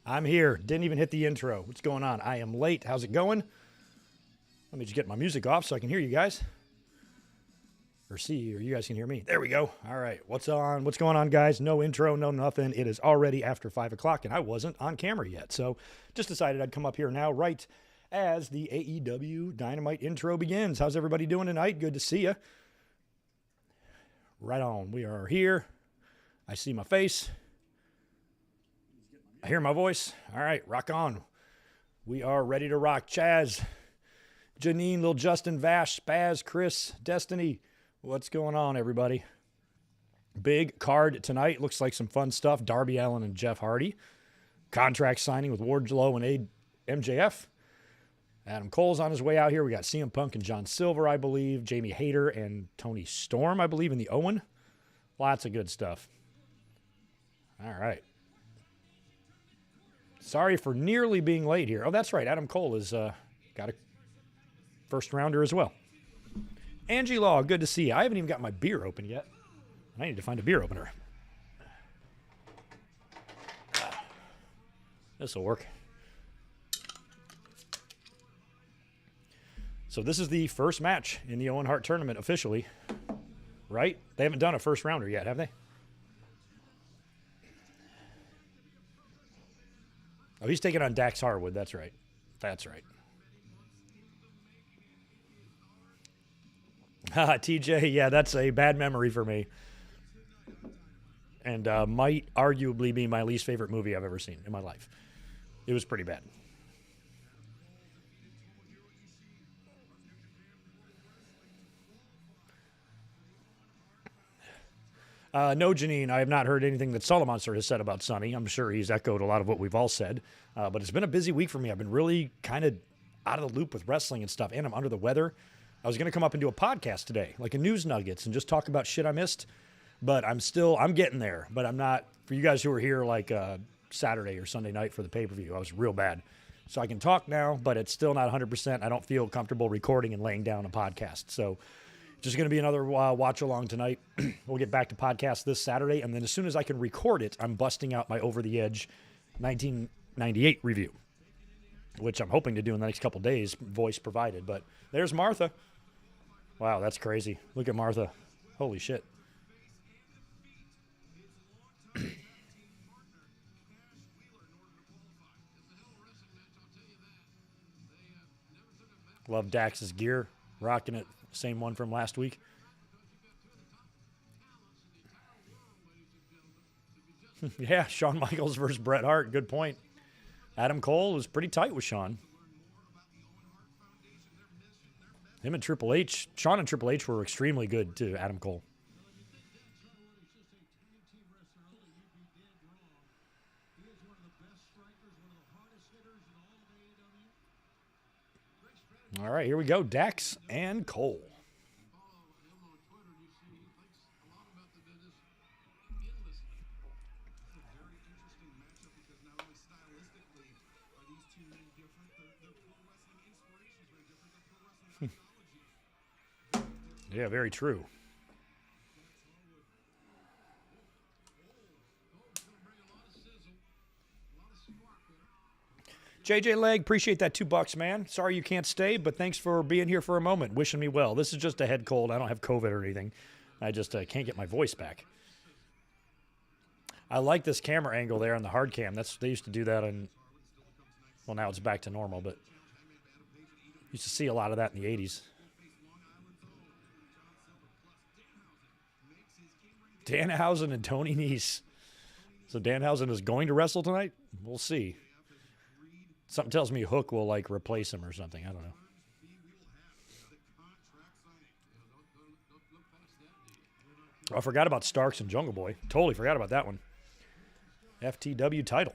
I'm here. Didn't even hit the intro. What's going on? I am late. How's it going? Let me just get my music off so I can hear you guys. Or you guys can hear me. There we go. All right. What's going on, guys? No intro, no nothing. It is already after 5 o'clock, and I wasn't on camera yet. So just decided I'd come up here now right as the AEW Dynamite intro begins. How's everybody doing tonight? Good to see you. Right on. We are here. I see my face. I hear my voice. All right, rock on. We are ready to rock. Chaz, Janine, Lil Justin, Vash, Spaz, Chris, Destiny. What's going on, everybody? Big card tonight. Looks like some fun stuff. Darby, Allin, and Jeff Hardy. Contract signing with Wardlow and MJF. Adam Cole's on his way out here. We got CM Punk and John Silver, I believe. Jamie Hayter and Toni Storm, I believe, in the Owen. Lots of good stuff. All right. Sorry for nearly being late here. Oh, that's right. Adam Cole has got a first rounder as well. Angie Law, good to see you. I haven't even got my beer open yet. I need to find a beer opener. This will work. So this is the first match in the Owen Hart tournament officially, right? They haven't done a first rounder yet, have they? Oh, he's taking on Dax Harwood. That's right. That's right. TJ, yeah, that's a bad memory for me. And might arguably be my least favorite movie I've ever seen in my life. It was pretty bad. No, Janine, I have not heard anything that Solomonster has said about Sonny. I'm sure he's echoed a lot of what we've all said. But it's been a busy week for me. I've been really kind of out of the loop with wrestling and stuff, and I'm under the weather. I was going to come up and do a podcast today, like a news nuggets, and just talk about shit I missed. But I'm getting there. But I'm not, for you guys who were here like Saturday or Sunday night for the pay-per-view, I was real bad. So I can talk now, but it's still not 100%. I don't feel comfortable recording and laying down a podcast. So just going to be another watch-along tonight. We'll get back to podcast this Saturday, and then as soon as I can record it, I'm busting out my Over the Edge 1998 review, which I'm hoping to do in the next couple days, voice provided. But there's Martha. Wow, that's crazy. Look at Martha. Holy shit. Love Dax's gear. Rocking it. Same one from last week. Yeah, Shawn Michaels versus Bret Hart. Good point. Adam Cole was pretty tight with Shawn. Him and Triple H. Shawn and Triple H were extremely good to Adam Cole. All right, here we go. Dax and Cole. Yeah, very true. JJ Leg, appreciate that $2, man. Sorry you can't stay, but thanks for being here for a moment. Wishing me well. This is just a head cold. I don't have COVID or anything. I just can't get my voice back. I like this camera angle there on the hard cam. They used to do that on, well, now it's back to normal, but used to see a lot of that in the 80s. Danhausen and Toni Nese. So Danhausen is going to wrestle tonight? We'll see. Something tells me Hook will, like, replace him or something. I don't know. Oh, I forgot about Starks and Jungle Boy. Totally forgot about that one. FTW title.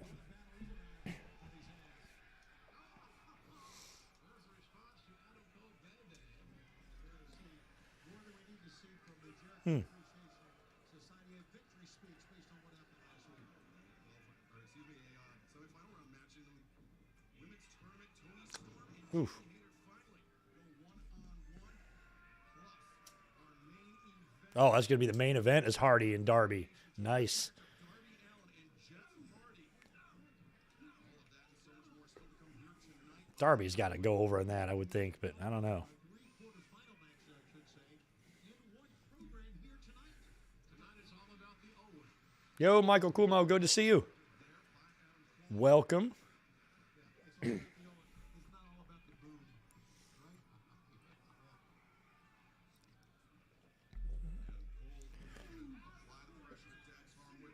Oof. Oh, that's going to be the main event is Hardy and Darby. Nice. Darby's got to go over in that, I would think, but I don't know. Yo, Michael Kumo, good to see you. Welcome.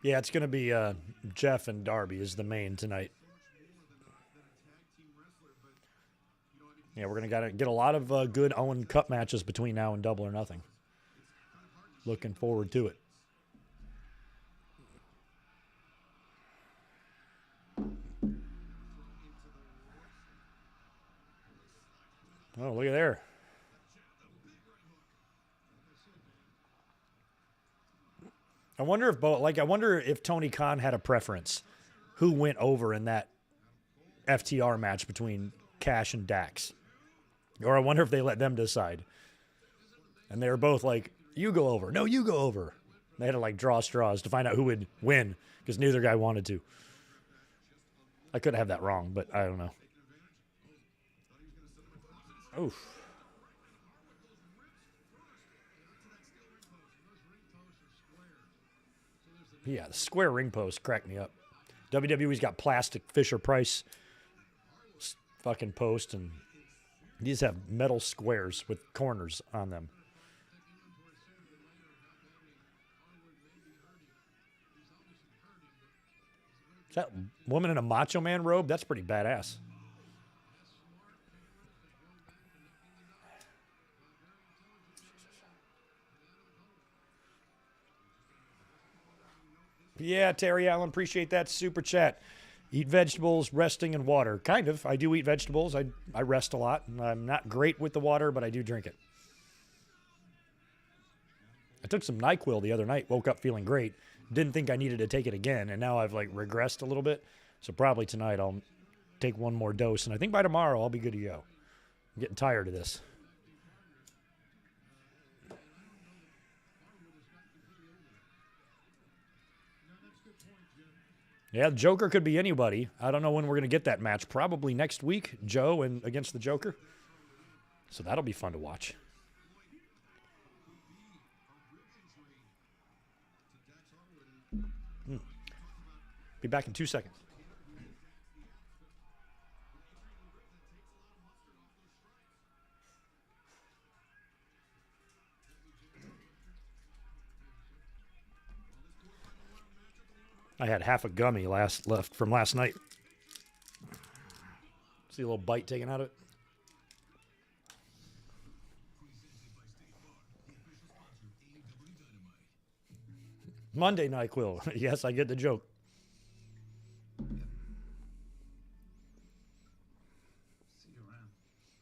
Yeah, it's going to be Jeff and Darby is the main tonight. Yeah, we're going to get a lot of good Owen Cup matches between now and Double or Nothing. Looking forward to it. Oh, look at there. I wonder if Tony Khan had a preference. Who went over in that FTR match between Cash and Dax? Or I wonder if they let them decide. And they were both like, you go over. No, you go over. They had to like draw straws to find out who would win because neither guy wanted to. I could have that wrong, but I don't know. Oof. Yeah, the square ring post cracked me up. WWE's got plastic Fisher-Price fucking post, and these have metal squares with corners on them. Is that woman in a Macho Man robe? That's pretty badass. Yeah, Terry Allen, appreciate that super chat. Eat vegetables, resting, and water. Kind of. I do eat vegetables. I rest a lot. I'm not great with the water, but I do drink it. I took some NyQuil the other night. Woke up feeling great. Didn't think I needed to take it again, and now I've like regressed a little bit. So probably tonight I'll take one more dose, and I think by tomorrow I'll be good to go. I'm getting tired of this. Yeah, the Joker could be anybody. I don't know when we're going to get that match. Probably next week, Joe and against the Joker. So that'll be fun to watch. Be back in 2 seconds. I had half a gummy left from last night. See a little bite taken out of it? Monday NyQuil. Yes, I get the joke. See you around.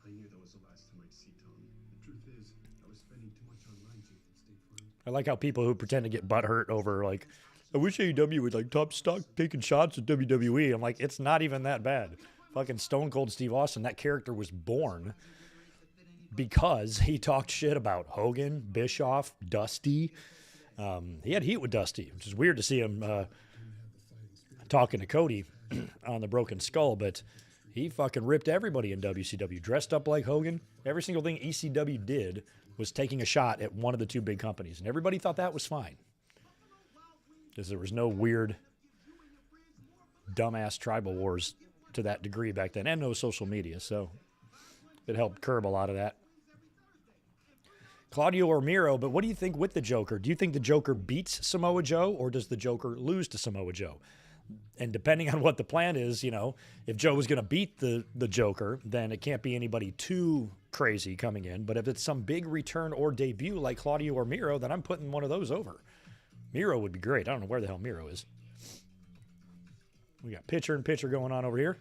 I knew that was the last time I'd see Toni. The truth is, I was spending too much online so you could stay firm. I like how people who pretend to get butthurt over like, I wish AEW would like top stock taking shots at WWE. I'm like, it's not even that bad. Fucking Stone Cold Steve Austin, that character was born because he talked shit about Hogan, Bischoff, Dusty. He had heat with Dusty, which is weird to see him talking to Cody on the Broken Skull, but he fucking ripped everybody in WCW, dressed up like Hogan. Every single thing ECW did was taking a shot at one of the two big companies, and everybody thought that was fine. Because there was no weird, dumbass tribal wars to that degree back then, and no social media, so it helped curb a lot of that. Claudio or Miro, but what do you think with the Joker? Do you think the Joker beats Samoa Joe, or does the Joker lose to Samoa Joe? And depending on what the plan is, you know, if Joe was going to beat the Joker, then it can't be anybody too crazy coming in. But if it's some big return or debut like Claudio or Miro, then I'm putting one of those over. Miro would be great. I don't know where the hell Miro is. We got pitcher and pitcher going on over here.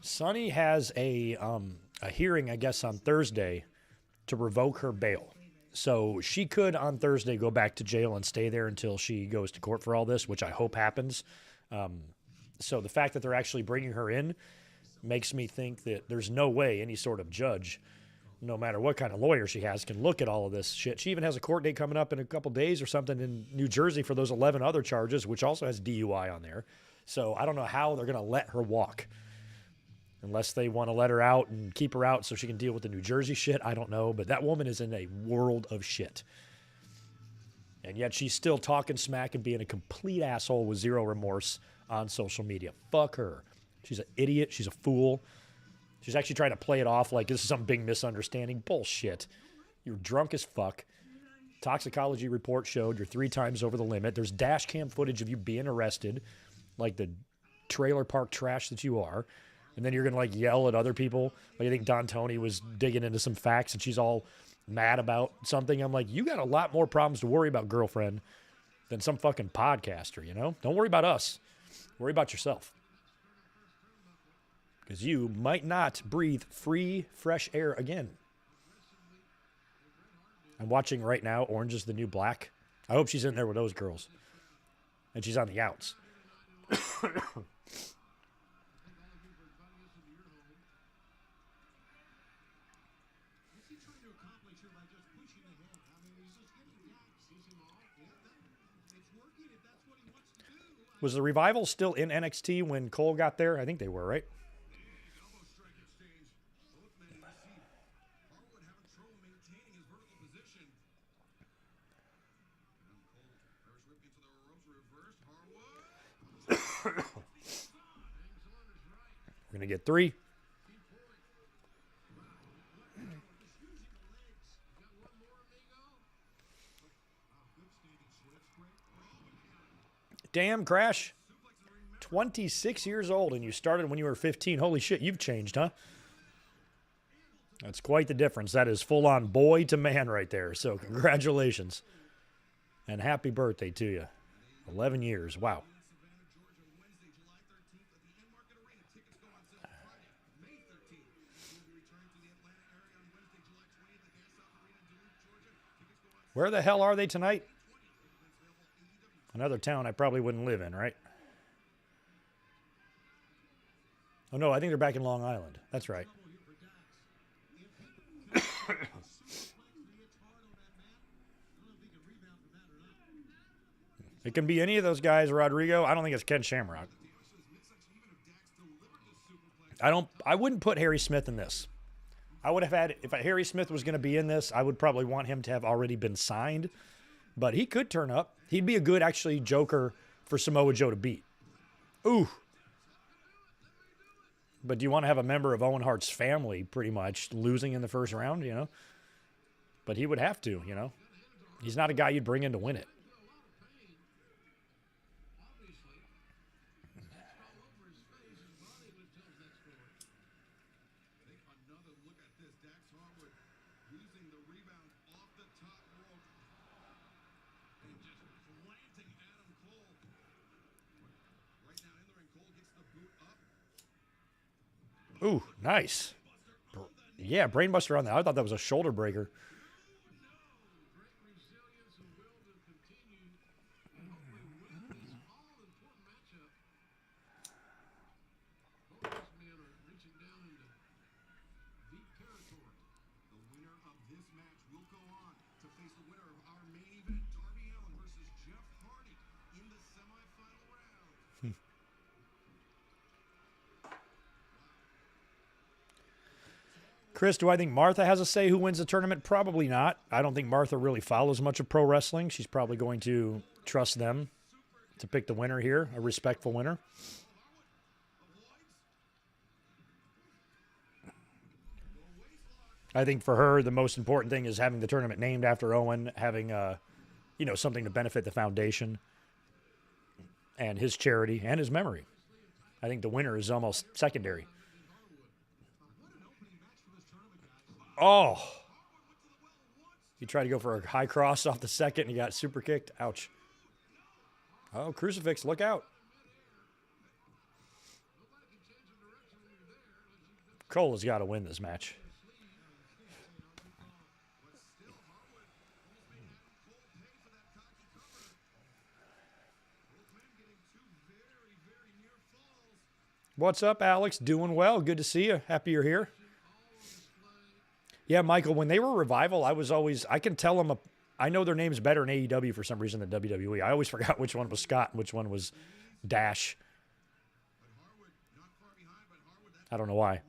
Sonny has a hearing, I guess, on Thursday to revoke her bail. So she could, on Thursday, go back to jail and stay there until she goes to court for all this, which I hope happens. So the fact that they're actually bringing her in makes me think that there's no way any sort of judge no matter what kind of lawyer she has, can look at all of this shit. She even has a court date coming up in a couple days or something in New Jersey for those 11 other charges, which also has DUI on there. So I don't know how they're going to let her walk. Unless they want to let her out and keep her out so she can deal with the New Jersey shit. I don't know. But that woman is in a world of shit. And yet she's still talking smack and being a complete asshole with zero remorse on social media. Fuck her. She's an idiot. She's a fool. She's actually trying to play it off like this is some big misunderstanding. Bullshit. You're drunk as fuck. Toxicology report showed you're 3 times over the limit. There's dash cam footage of you being arrested, like the trailer park trash that you are. And then you're going to like yell at other people. Like I think Toni was digging into some facts and she's all mad about something. I'm like, you got a lot more problems to worry about, girlfriend, than some fucking podcaster, you know? Don't worry about us. Worry about yourself. Because you might not breathe free, fresh air again. I'm watching right now Orange is the New Black. I hope she's in there with those girls. And she's on the outs. Was the Revival still in NXT when Cole got there? I think they were, right? We're going to get 3. Damn, Crash. 26 years old and you started when you were 15. Holy shit, you've changed, huh? That's quite the difference. That is full-on boy to man right there. So congratulations. And happy birthday to you. 11 years. Wow. Where the hell are they tonight? Another town I probably wouldn't live in, right? Oh, no, I think they're back in Long Island. That's right. It can be any of those guys, Rodrigo. I don't think it's Ken Shamrock. I wouldn't put Harry Smith in this. I would have had, if Harry Smith was going to be in this, I would probably want him to have already been signed. But he could turn up. He'd be a good, actually, Joker for Samoa Joe to beat. Ooh. But do you want to have a member of Owen Hart's family, pretty much, losing in the first round, you know? But he would have to, you know? He's not a guy you'd bring in to win it. Another look at this. Dax Harwood using the rebound off the top rope and just planting Adam Cole. Right now in the ring, Cole gets the boot up. Ooh, nice. Yeah, brainbuster on that. I thought that was a shoulder breaker. Chris, do I think Martha has a say who wins the tournament? Probably not. I don't think Martha really follows much of pro wrestling. She's probably going to trust them to pick the winner here, a respectful winner. I think for her, the most important thing is having the tournament named after Owen, having something to benefit the foundation and his charity and his memory. I think the winner is almost secondary. Oh, he tried to go for a high cross off the second and he got super kicked. Ouch. Oh, crucifix, look out. Cole has got to win this match. What's up, Alex? Doing well. Good to see you. Happy you're here. Yeah, Michael, when they were Revival, I can tell them, I know their names better in AEW for some reason than WWE. I always forgot which one was Scott and which one was Dash. I don't know why.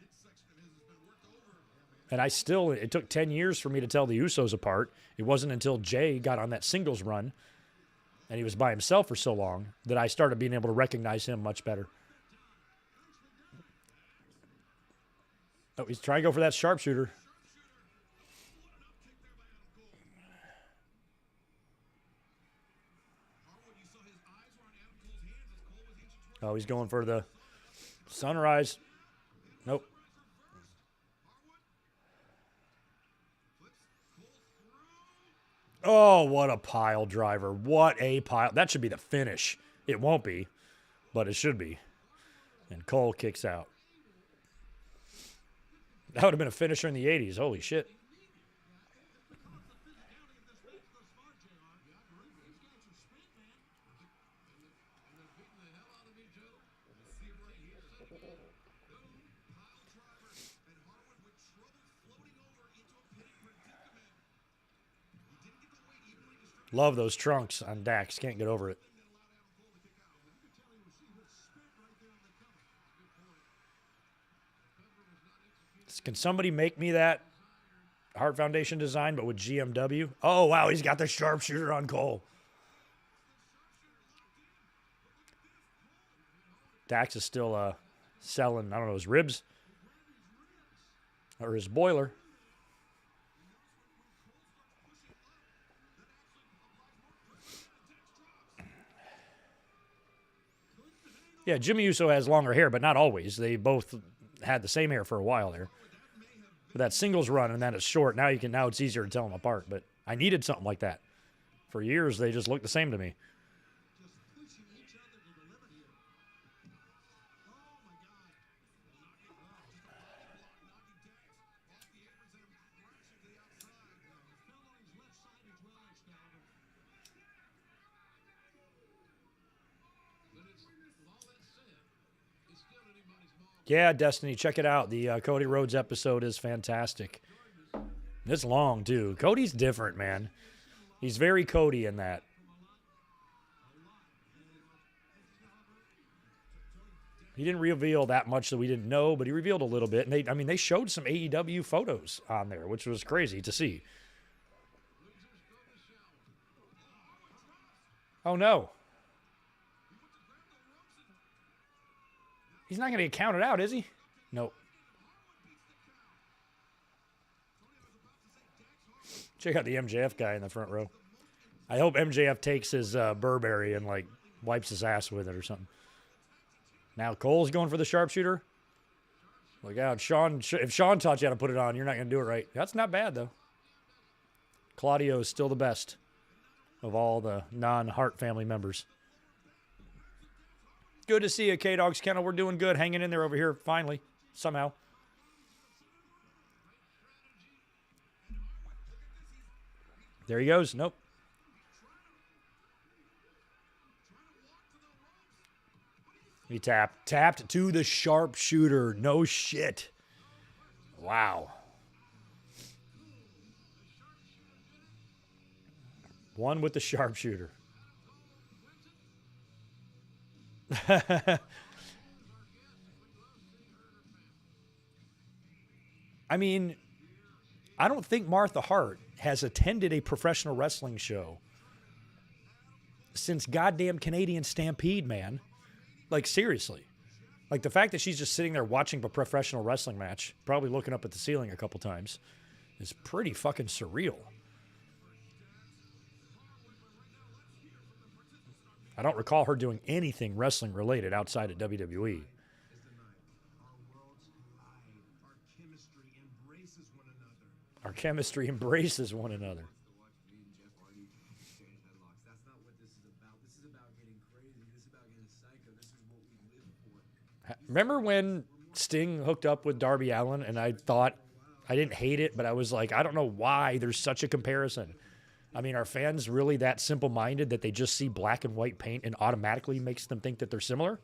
And it took 10 years for me to tell the Usos apart. It wasn't until Jay got on that singles run, and he was by himself for so long, that I started being able to recognize him much better. Oh, he's trying to go for that sharpshooter. Oh, he's going for the sunrise. Nope. Oh, what a pile driver. What a pile. That should be the finish. It won't be, but it should be. And Cole kicks out. That would have been a finisher in the 80s. Holy shit. Love those trunks on Dax. Can't get over it. Can somebody make me that Hart Foundation design, but with GMW? Oh, wow. He's got the sharpshooter on Cole. Dax is still selling, I don't know, his ribs or his boiler. Yeah, Jimmy Uso has longer hair, but not always. They both had the same hair for a while there. But that singles run and then it's short. Now it's easier to tell them apart. But I needed something like that. For years, they just looked the same to me. Yeah, Destiny, check it out. The Cody Rhodes episode is fantastic. It's long, too. Cody's different, man. He's very Cody in that. He didn't reveal that much that we didn't know, but he revealed a little bit. And they showed some AEW photos on there, which was crazy to see. Oh, no. He's not going to get counted out, is he? Nope. Check out the MJF guy in the front row. I hope MJF takes his Burberry and, wipes his ass with it or something. Now Cole's going for the sharpshooter. Look out, Sean. If Sean taught you how to put it on, you're not going to do it right. That's not bad, though. Claudio is still the best of all the non-Hart family members. Good to see you, K-Dogs Kennel. We're doing good. Hanging in there over here, finally. Somehow. There he goes. Nope. He tapped to the sharpshooter. No shit. Wow. One with the sharpshooter. I mean, I don't think Martha Hart has attended a professional wrestling show since goddamn Canadian Stampede, man. Seriously. The fact that she's just sitting there watching a professional wrestling match, probably looking up at the ceiling a couple times, is pretty fucking surreal. I don't recall her doing anything wrestling related outside of WWE. Our chemistry embraces one another. Remember when Sting hooked up with Darby Allin and I thought, I didn't hate it, but I was like, I don't know why there's such a comparison. I mean, are fans really that simple-minded that they just see black and white paint and automatically makes them think that they're similar?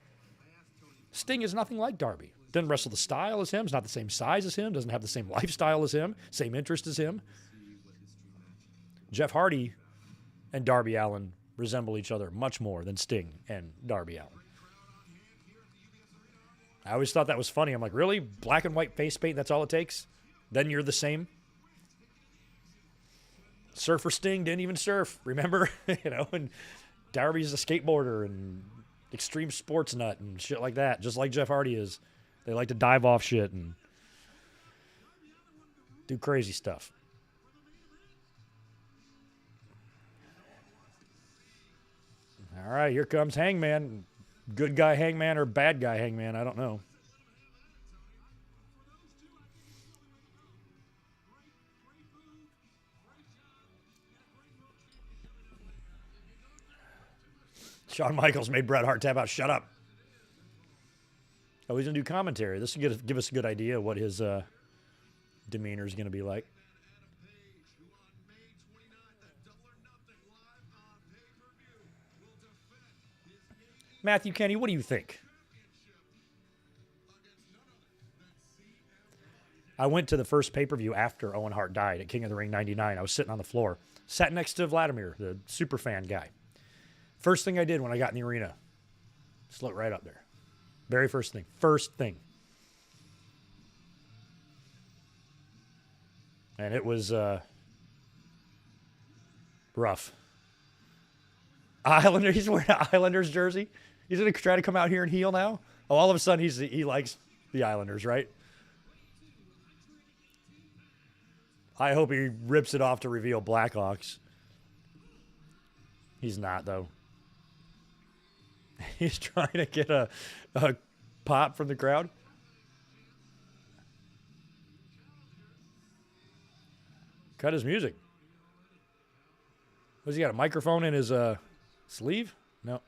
Sting is nothing like Darby. Doesn't wrestle the style as him. Is not the same size as him. Doesn't have the same lifestyle as him. Same interest as him. Jeff Hardy and Darby Allin resemble each other much more than Sting and Darby Allin. I always thought that was funny. I'm like, really? Black and white face paint, that's all it takes? Then you're the same? Surfer Sting didn't even surf, remember? And Darby's a skateboarder and extreme sports nut and shit like that, just like Jeff Hardy is. They like to dive off shit and do crazy stuff. All right, here comes Hangman. Good guy Hangman or bad guy Hangman, I don't know. Shawn Michaels made Bret Hart tap out. Shut up. Oh, he's going to do commentary. This will give us a good idea of what his demeanor is going to be like. Matthew Kenny, what do you think? I went to the first pay-per-view after Owen Hart died at King of the Ring 99. I was sitting on the floor. Sat next to Vladimir, the superfan guy. First thing I did when I got in the arena, just look right up there. Very first thing. First thing. And it was rough. Islander, he's wearing an Islanders jersey. He's going to try to come out here and heel now? Oh, all of a sudden he likes the Islanders, right? I hope he rips it off to reveal Blackhawks. He's not, though. He's trying to get a pop from the crowd. Cut his music. What's he got, a microphone in his sleeve? No.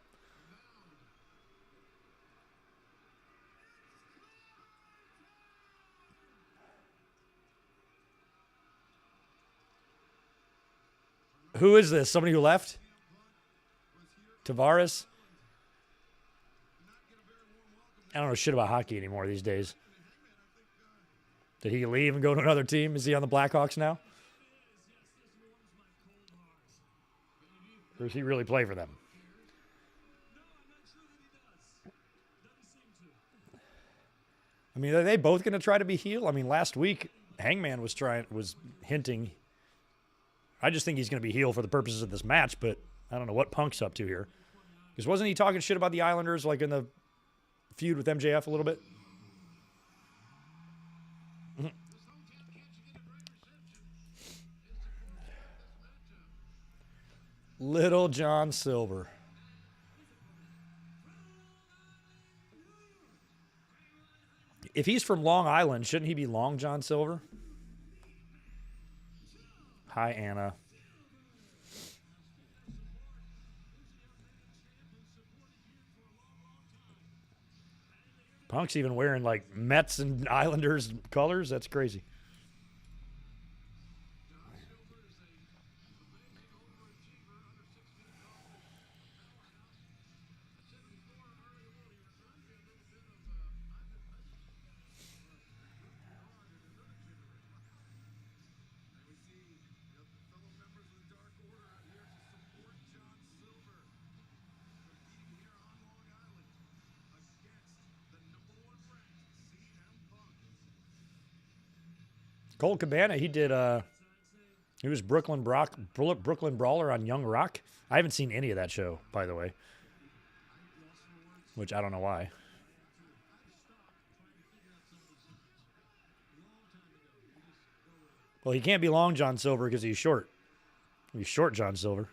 Who is this? Somebody who left? Tavares? I don't know shit about hockey anymore these days. Did he leave and go to another team? Is he on the Blackhawks now? Or does he really play for them? I mean, are they both going to try to be heel? I mean, last week, Hangman was hinting. I just think he's going to be heel for the purposes of this match, but I don't know what Punk's up to here. Because wasn't he talking shit about the Islanders, like in the feud with MJF a little bit? Little John Silver. If he's from Long Island, shouldn't he be Long John Silver? Hi, Anna. Punk's even wearing like Mets and Islanders colors. That's crazy. Cole Cabana, he was Brooklyn Brawler on Young Rock. I haven't seen any of that show, by the way, which I don't know why. Well, he can't be Long John Silver because he's short. He's short John Silver.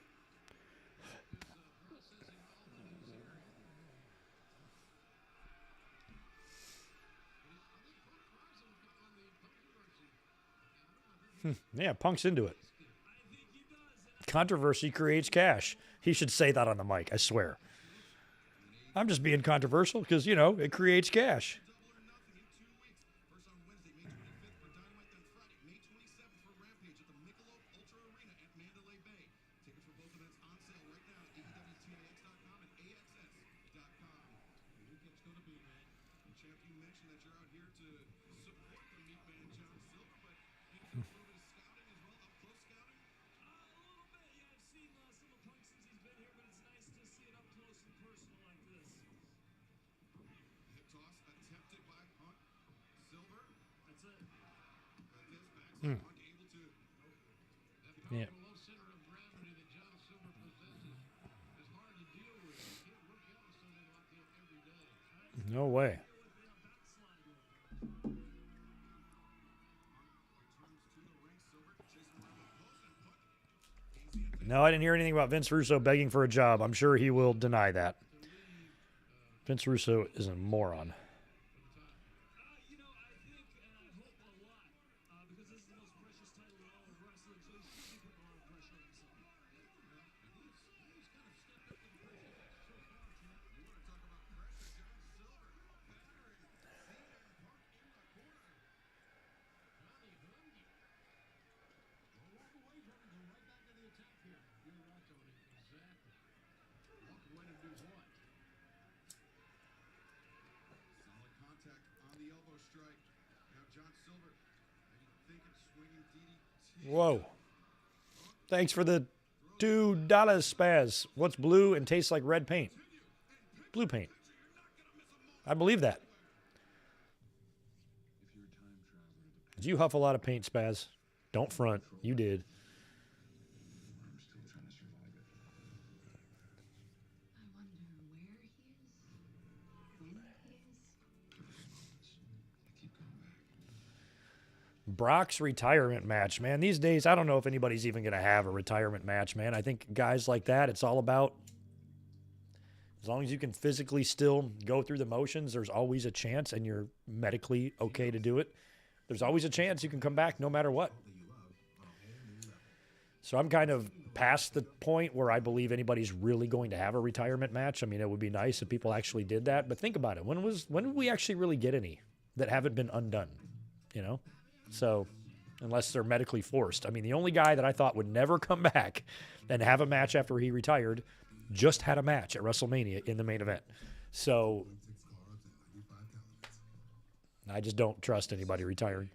Yeah, Punk's into it. Controversy creates cash. He should say that on the mic, I swear. I'm just being controversial because, it creates cash. mentioned that you're out here to support the meat man John Silver, but you do a little bit of scouting as well, up close scouting. A little bit, yeah. I've seen some of Punk since he's been here, but it's nice to see it up close and personal like this. Hip toss attempted by Punk. Silver. That's it. But this backside Punk able to. That Yeah. powerful low center of gravity that John Silver possesses is hard to deal with. You can't work out with something like that every day. No way. No, I didn't hear anything about Vince Russo begging for a job. I'm sure he will deny that. Vince Russo is a moron. You know, I think and I hope a lot because this is the most precious title in all of wrestling, so he should be putting a lot of pressure on himself. He's kind of stepped up to the pressure so far, champ. You want to talk about pressure, John Silver battering CM Punk in the corner. Toni hungry. Don't walk away from him. Go right back to the attack here. You're right, Toni. Exactly. Walk away to do what? Solid contact on the elbow strike. Now John Silver, maybe thinking swinging DDT. Whoa. Thanks for the $2 spaz. What's blue and tastes like red paint? Blue paint. I believe that. Did you huff a lot of paint, spaz? Don't front. You did. I'm still trying to survive it. I wonder where he is, when he is. Keep going back. Brock's retirement match, man. These days, I don't know if anybody's even going to have a retirement match, man. I think guys like that, it's all about as long as you can physically still go through the motions, there's always a chance, and you're medically okay to do it. There's always a chance you can come back no matter what. So I'm kind of past the point where I believe anybody's really going to have a retirement match. I mean, it would be nice if people actually did that, but think about it. When did we actually really get any that haven't been undone? You know? So unless they're medically forced. I mean, the only guy that I thought would never come back and have a match after he retired just had a match at WrestleMania in the main event. So I just don't trust anybody retiring.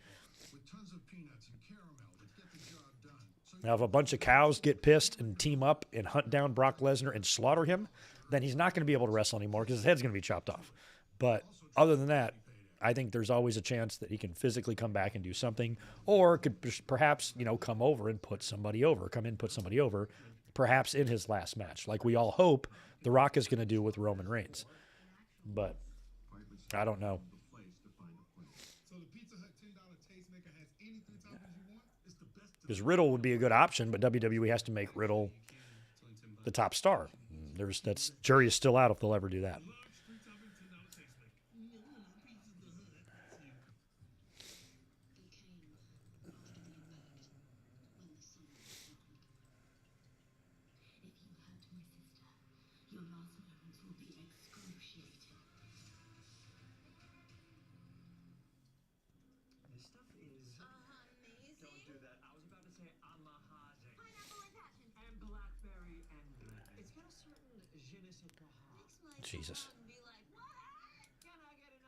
With tons of peanuts and caramel to get the job done. So Now, if a bunch of cows get pissed and team up and hunt down Brock Lesnar and slaughter him, then he's not going to be able to wrestle anymore because his head's going to be chopped off. But other than that, I think there's always a chance that he can physically come back and do something, or could perhaps, come over and put somebody over, perhaps in his last match, like we all hope The Rock is going to do with Roman Reigns. But I don't know. So the Pizza Hut $10 tastemaker has any 3 toppings you want. It's the best. Because Riddle would be a good option, but WWE has to make Riddle the top star. Jury is still out if they'll ever do that. Your last moments will be excruciating. This stuff is. Nese. Don't do that. I was about to say amahage. Pineapple and passion. And blackberry and it's got a certain je ne sais quoi. Makes my Jesus. tongue be like, what? Can I get an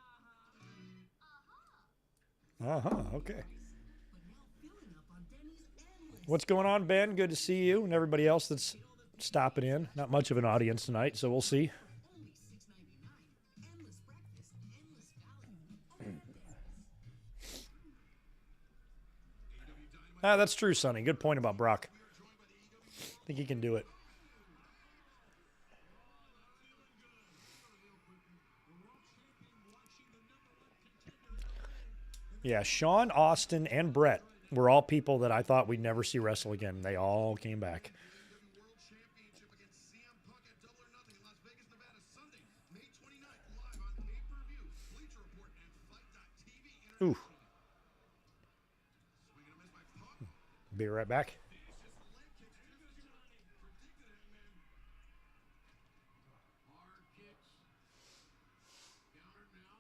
aha? Okay. We're now filling up on Denny's endless. What's going on, Ben? Good to see you and everybody else that's stopping in. Not much of an audience tonight, so we'll see. Only $6.99. Endless breakfast, endless value. That's true, Sonny. Good point about Brock. I think he can do it. Yeah, Sean, Austin, and Brett were all people that I thought we'd never see wrestle again. They all came back. World Championship against CM Punk at Double or Nothing in Las Vegas, Nevada, Sunday, May 29th, live on pay-per-view, Bleacher Report, and Fight.tv Ooh. International. Swing and a miss by Punk. Be right back. Hard kicks. Countered now.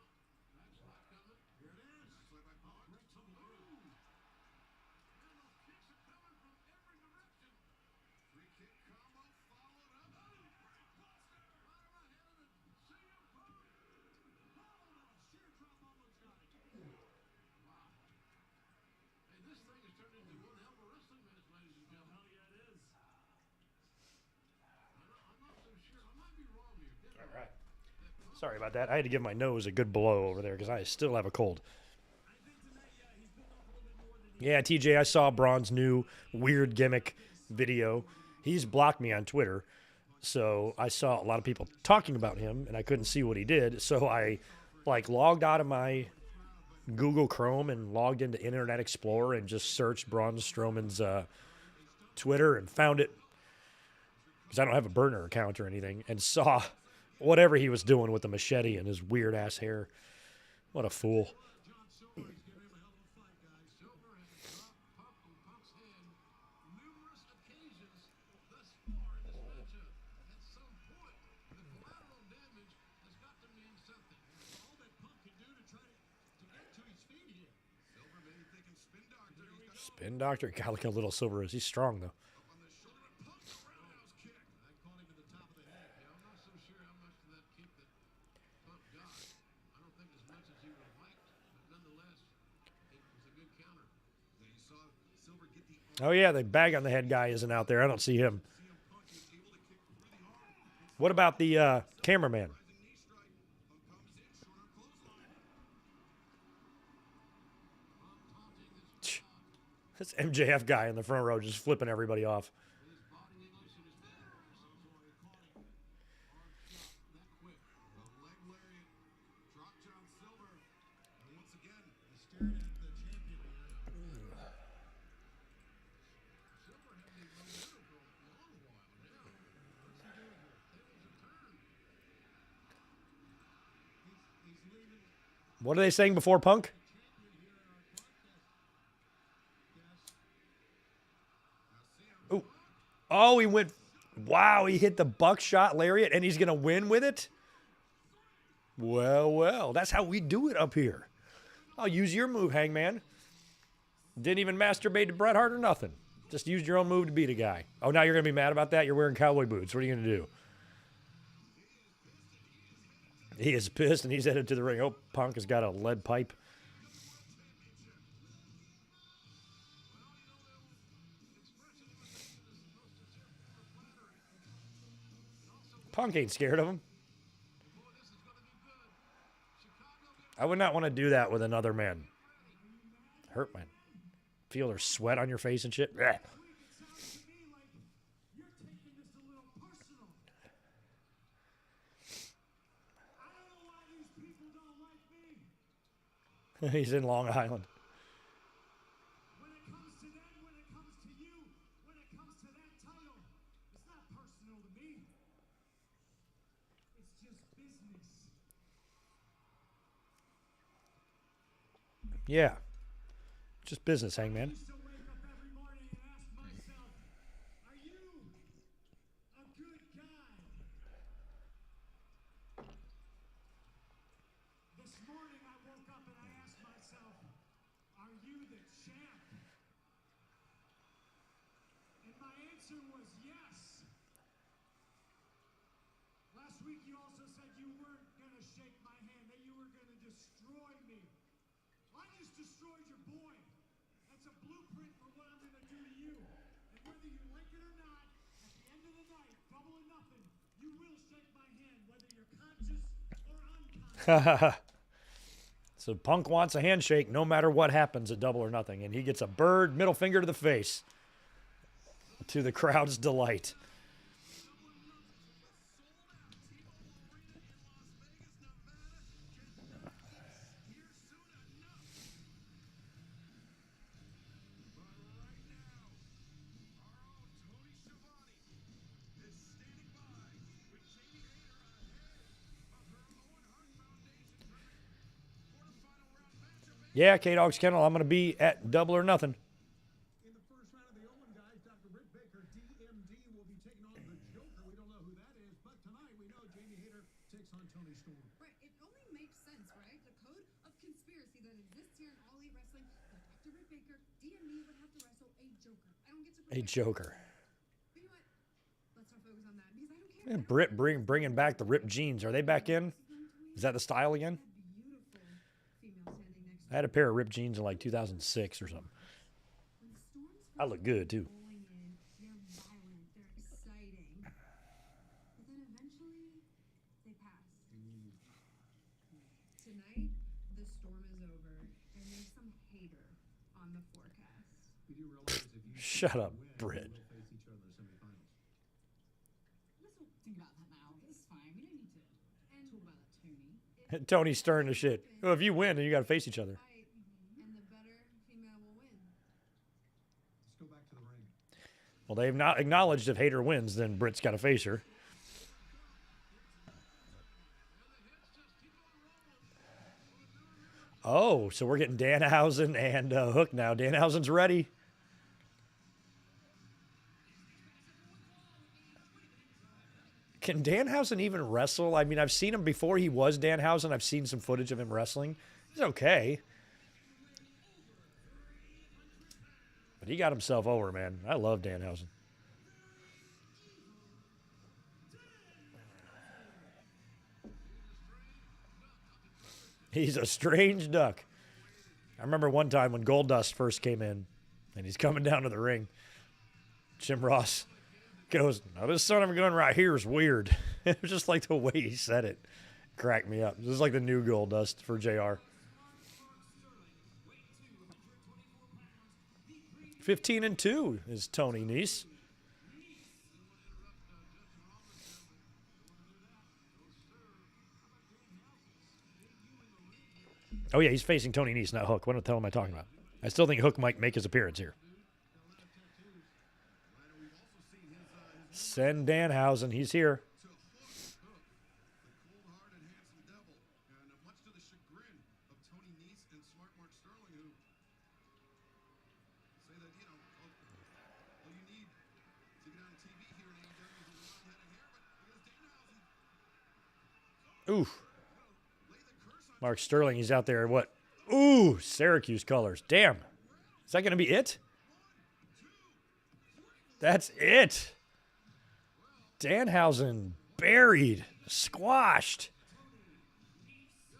That's not coming. Here it is. Backslide by Punk. Right to the groove. And those kicks are coming from every direction. Free kick combo followed up. Right ahead of it. CM Punk. Oh, little sheer drop on the Sorry about that. I had to give my nose a good blow over there because I still have a cold. Yeah, TJ, I saw Braun's new weird gimmick video. He's blocked me on Twitter, so I saw a lot of people talking about him, and I couldn't see what he did. So I, logged out of my Google Chrome and logged into Internet Explorer and just searched Braun Strowman's Twitter and found it because I don't have a burner account or anything, and saw whatever he was doing with the machete and his weird-ass hair. What a fool. Spin Doctor? God, look how little Silver is. He's strong, though. Oh, yeah, the bag on the head guy isn't out there. I don't see him. What about the cameraman? This MJF guy in the front row just flipping everybody off. What are they saying before Punk? Ooh. Oh, he went. Wow, he hit the buckshot lariat and he's going to win with it? Well, that's how we do it up here. I'll use your move, Hangman. Didn't even masturbate to Bret Hart or nothing. Just used your own move to beat a guy. Oh, now you're going to be mad about that? You're wearing cowboy boots. What are you going to do? He is pissed, and he's headed to the ring. Oh, Punk has got a lead pipe. Punk ain't scared of him. I would not want to do that with another man. Hurt man. Feel their sweat on your face and shit. Blech. He's in Long Island. When it comes to them, when it comes to you, when it comes to that title, it's not personal to me. It's just business. Yeah. Just business, Hangman. I used to wake up every morning and ask myself, are you a good guy? This morning I woke up and I asked myself, are you the champ? And my answer was yes. Last week you also said you weren't going to shake my hand, that you were going to destroy me. I just destroyed your boy. That's a blueprint for what I'm going to do to you. And whether you like it or not, at the end of the night, double or nothing, you will shake my hand, whether you're conscious or unconscious. So Punk wants a handshake no matter what happens at Double or Nothing. And he gets a bird middle finger to the face to the crowd's delight. Yeah, K-Dog's Kennel, I'm going to be at Double or Nothing. In the first round of the Owen guys, Dr. Britt Baker, DMD, will be taking on the Joker. We don't know who that is, but tonight we know Jamie Hayter takes on Toni Storm. Right, it only makes sense, right? The code of conspiracy that exists here in All Elite Wrestling, that Dr. Britt Baker, DMD, would have to wrestle a Joker. I don't get to A Joker. But you know what? Let's not focus on that because I don't care. And Britt bringing back the ripped jeans. Are they back in? Is that the style again? Beautiful female standing next I had a pair of ripped jeans in like 2006 or something. when the storms I look good, too. rolling in, they're violent, they're exciting. But then eventually they pass. Tonight, the storm is over, and there's some hater on the forecast. You do realize if you Shut up, win, Britt. you will face each other in the semifinals. Let's not think about that now. It's fine. We don't need to talk about that, Tony. Tony's stirring the shit. Well, if you win, then you got to face each other. Fight, and the better female will win. Let's go back to the ring. Well, they've not acknowledged if Hayter wins, then Britt's got to face her. Oh, so we're getting Danhausen and Hook now. Danhausen's ready. Can Danhausen even wrestle? I mean, I've seen him before he was Danhausen. I've seen some footage of him wrestling. He's okay. But he got himself over, man. I love Danhausen. He's a strange duck. I remember one time when Goldust first came in, and he's coming down to the ring. Jim Ross goes, "Now this son of a gun right here is weird." It was just like the way he said it. Cracked me up. This is like the new Goldust for JR. 15-2 is Toni Nese. Oh, yeah, he's facing Toni Nese, not Hook. What the hell am I talking about? I still think Hook might make his appearance here. Send Danhausen. He's here. To Hook, the cold-hearted, handsome devil, and much to the chagrin of Toni Nese and Smart Mark Sterling, who say that, you know, all you need to get on TV here in AEW is a long head of hair, but because Danhausen Oof. lay the curse on Mark Sterling, he's out there. What? Ooh, Syracuse colors. Damn. Is that going to be it? That's it. Danhausen buried, squashed.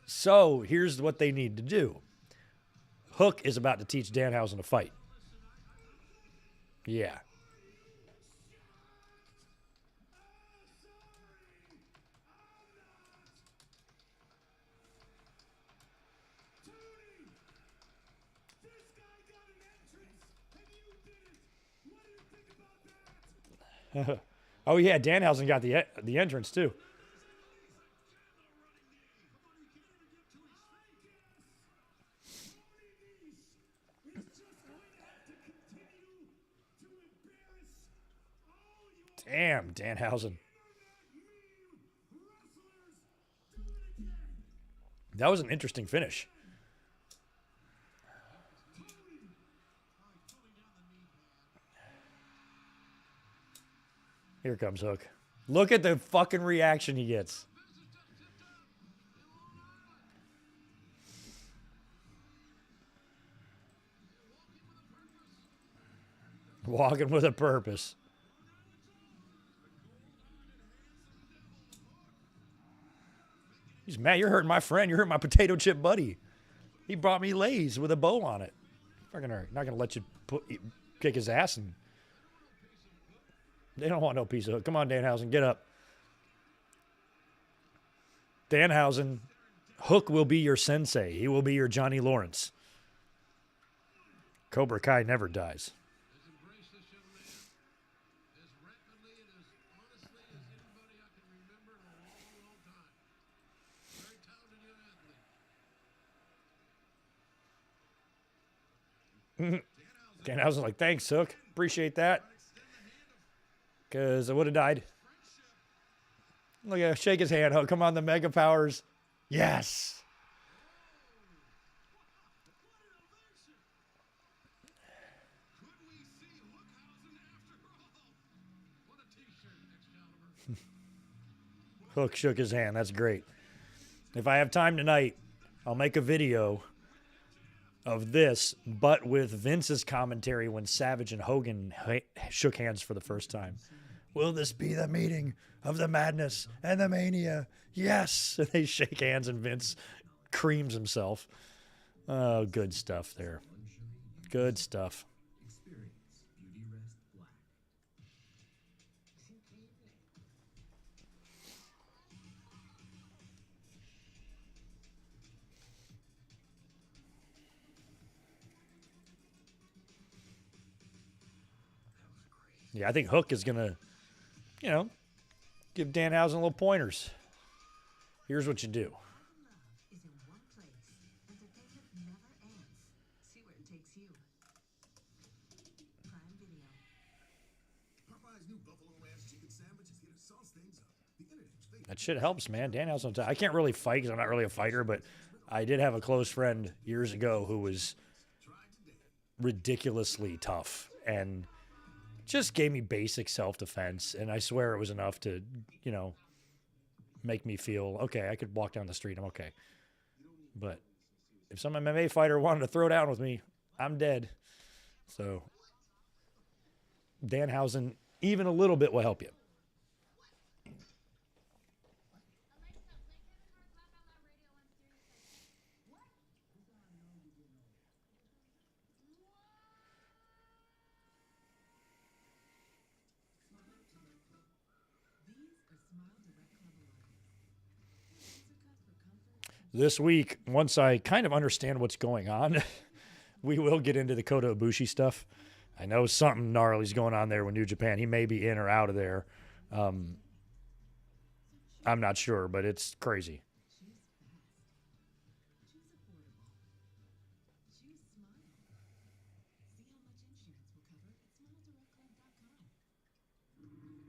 So here's what they need to do. Hook is about to teach Danhausen to fight. Yeah. This guy got an entrance, and you didn't. What do you think about that? Oh, yeah, Danhausen got the entrance, too. Damn, Danhausen. That was an interesting finish. Here comes Hook. Look at the fucking reaction he gets. Walking with a purpose. He's mad. You're hurting my friend. You're hurting my potato chip buddy. He brought me Lay's with a bow on it. Fucking not gonna let you kick his ass, and they don't want no piece of Hook. Come on, Danhausen, get up. Danhausen, Hook will be your sensei. He will be your Johnny Lawrence. Cobra Kai never dies. Has embraced this young man as rapidly and as honestly as anybody I can remember in a long, long time. Very talented young athlete. Danhausen's like, thanks, Hook. Appreciate that. Because I would have died. Look at shake his hand, Hook. Come on, the Mega Powers. Yes. Could we see Hookhausen after all? What a t-shirt, Excalibur. Hook shook his hand. That's great. If I have time tonight, I'll make a video of this, but with Vince's commentary when Savage and Hogan shook hands for the first time. Will this be the meeting of the madness and the mania? Yes. And they shake hands and Vince creams himself. Oh, good stuff there. Good stuff. Yeah, I think Hook is going to, give Danhausen little pointers. Here's what you do. Is in one place. Entertainment never ends. See where it takes you. Prime Video. Popeye's new buffalo ranch chicken sandwich is here to sauce things up. The internet's favorite. That shit helps, man. Danhausen, I can't really fight because I'm not really a fighter, but I did have a close friend years ago who was ridiculously tough and just gave me basic self-defense. And I swear it was enough to, make me feel, okay, I could walk down the street. I'm okay. But if some MMA fighter wanted to throw down with me, I'm dead. So Danhausen, even a little bit will help you. This week, once I kind of understand what's going on, we will get into the Kota Ibushi stuff. I know something gnarly's going on there with New Japan. He may be in or out of there. I'm not sure, but it's crazy.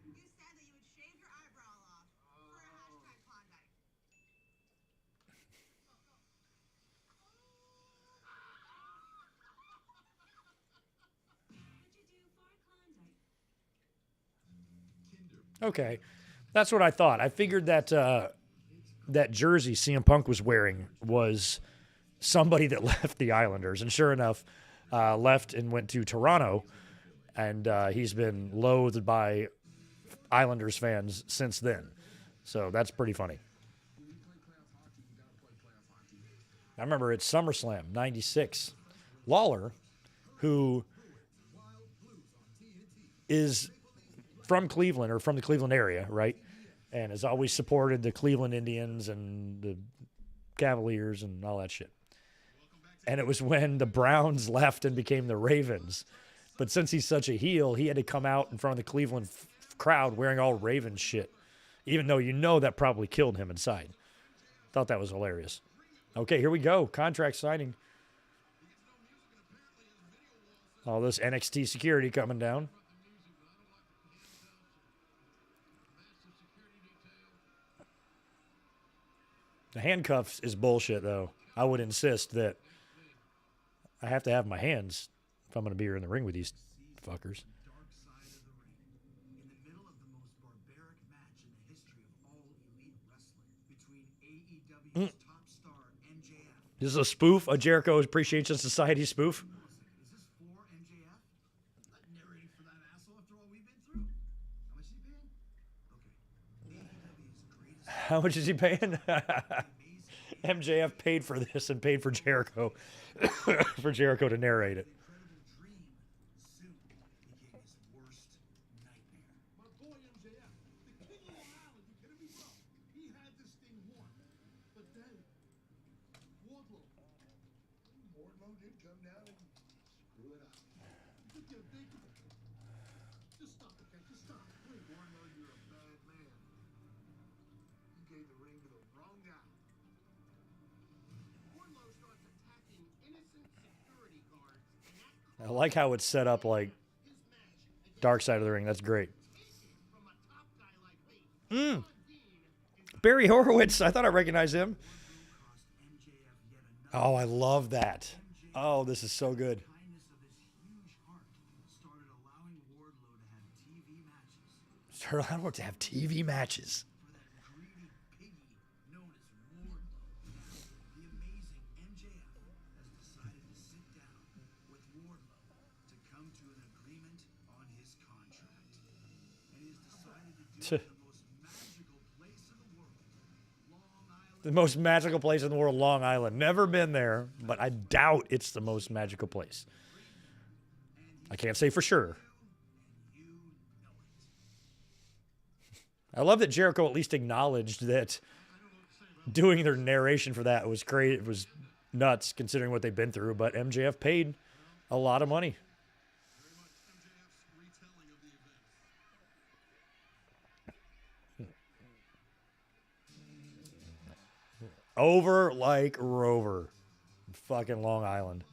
You said that you would shave your eyebrow off for a hashtag Klondike. What'd you do for Klondike? Okay, that's what I thought. I figured that that jersey CM Punk was wearing was somebody that left the Islanders, and sure enough, left and went to Toronto, and he's been loathed by Islanders fans since then. So that's pretty funny. I remember at SummerSlam '96, Lawler, who is from Cleveland or from the Cleveland area, right? And has always supported the Cleveland Indians and the Cavaliers and all that shit. And it was when the Browns left and became the Ravens. But since he's such a heel, he had to come out in front of the Cleveland crowd wearing all Ravens shit, even though that probably killed him inside. Thought that was hilarious. Okay, here we go. Contract signing. All this NXT security coming down. The handcuffs is bullshit, though. I would insist that I have to have my hands if I'm going to be here in the ring with these fuckers. Dark side of the ring. In the middle of the most barbaric match in the history of all elite wrestling between AEW's top star MJF. This is a spoof, a Jericho Appreciation Society spoof. Is this for MJF? I'm not narrating for that asshole after all we've been through. How much is he paying? Okay. AEW's greatest How much is he paying? MJF paid for this and paid for Jericho, for Jericho to narrate it. incredible dream soon became his worst nightmare. My boy MJF, the king of Long Island, you kidding me, bro? He had this thing won. But then, Wardlow did come down and screw it up. You think you're big? Just stop, okay? Just stop. Please. Wardlow, you're a bad man. You gave the ring to the wrong guy. Wardlow starts attacking innocent security guards, and that I like how it's set up like his match Dark Side of the Ring. That's great. from a top guy like me. Barry Horowitz. I thought I recognized him. Cost MJF yet another. Oh, I love that. Oh, this is so good. Kindness of his huge heart started allowing Wardlow to have TV matches I don't want to have TV matches. for that greedy piggy known as Wardlow. Now, the amazing MJF has decided to sit down with Wardlow to come to an agreement on his contract. And he has decided to do it in the most magical place in the world, Long Island. The most magical place in the world, Long Island. Never been there, but I doubt it's the most magical place. I can't say for sure. You know it. I love that Jericho at least acknowledged that doing their narration for that was crazy. It was nuts considering what they've been through, but MJF paid a lot of money. Very much MJF's retelling of the event. Over like Rover. Fucking Long Island.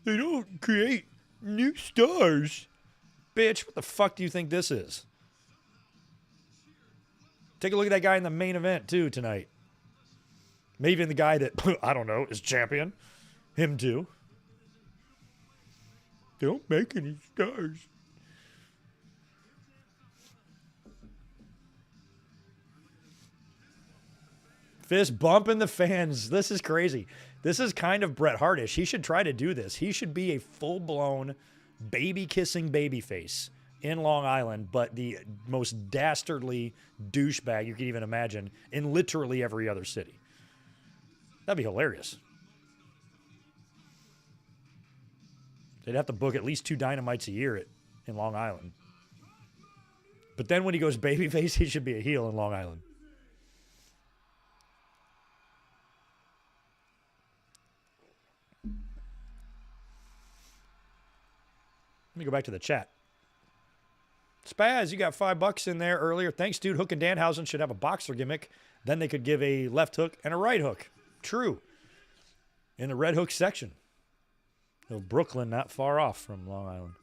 They don't create new stars. Bitch, what the fuck do you think this is? Take a look at that guy in the main event, too, tonight. Maybe even the guy that, I don't know, is champion. Him, too. They don't make any stars. Fist bumping the fans. This is crazy. This is kind of Bret Hartish. He should try to do this. He should be a full-blown baby-kissing babyface in Long Island, but the most dastardly douchebag you could even imagine in literally every other city. That'd be hilarious. They'd have to book at least 2 Dynamites a year in Long Island. But then when he goes babyface, he should be a heel in Long Island. Let me go back to the chat. Spaz, you got $5 in there earlier. Thanks, dude. Hook and Danhausen should have a boxer gimmick. Then they could give a left hook and a right hook. True. In the red hook section. So Brooklyn, not far off from Long Island.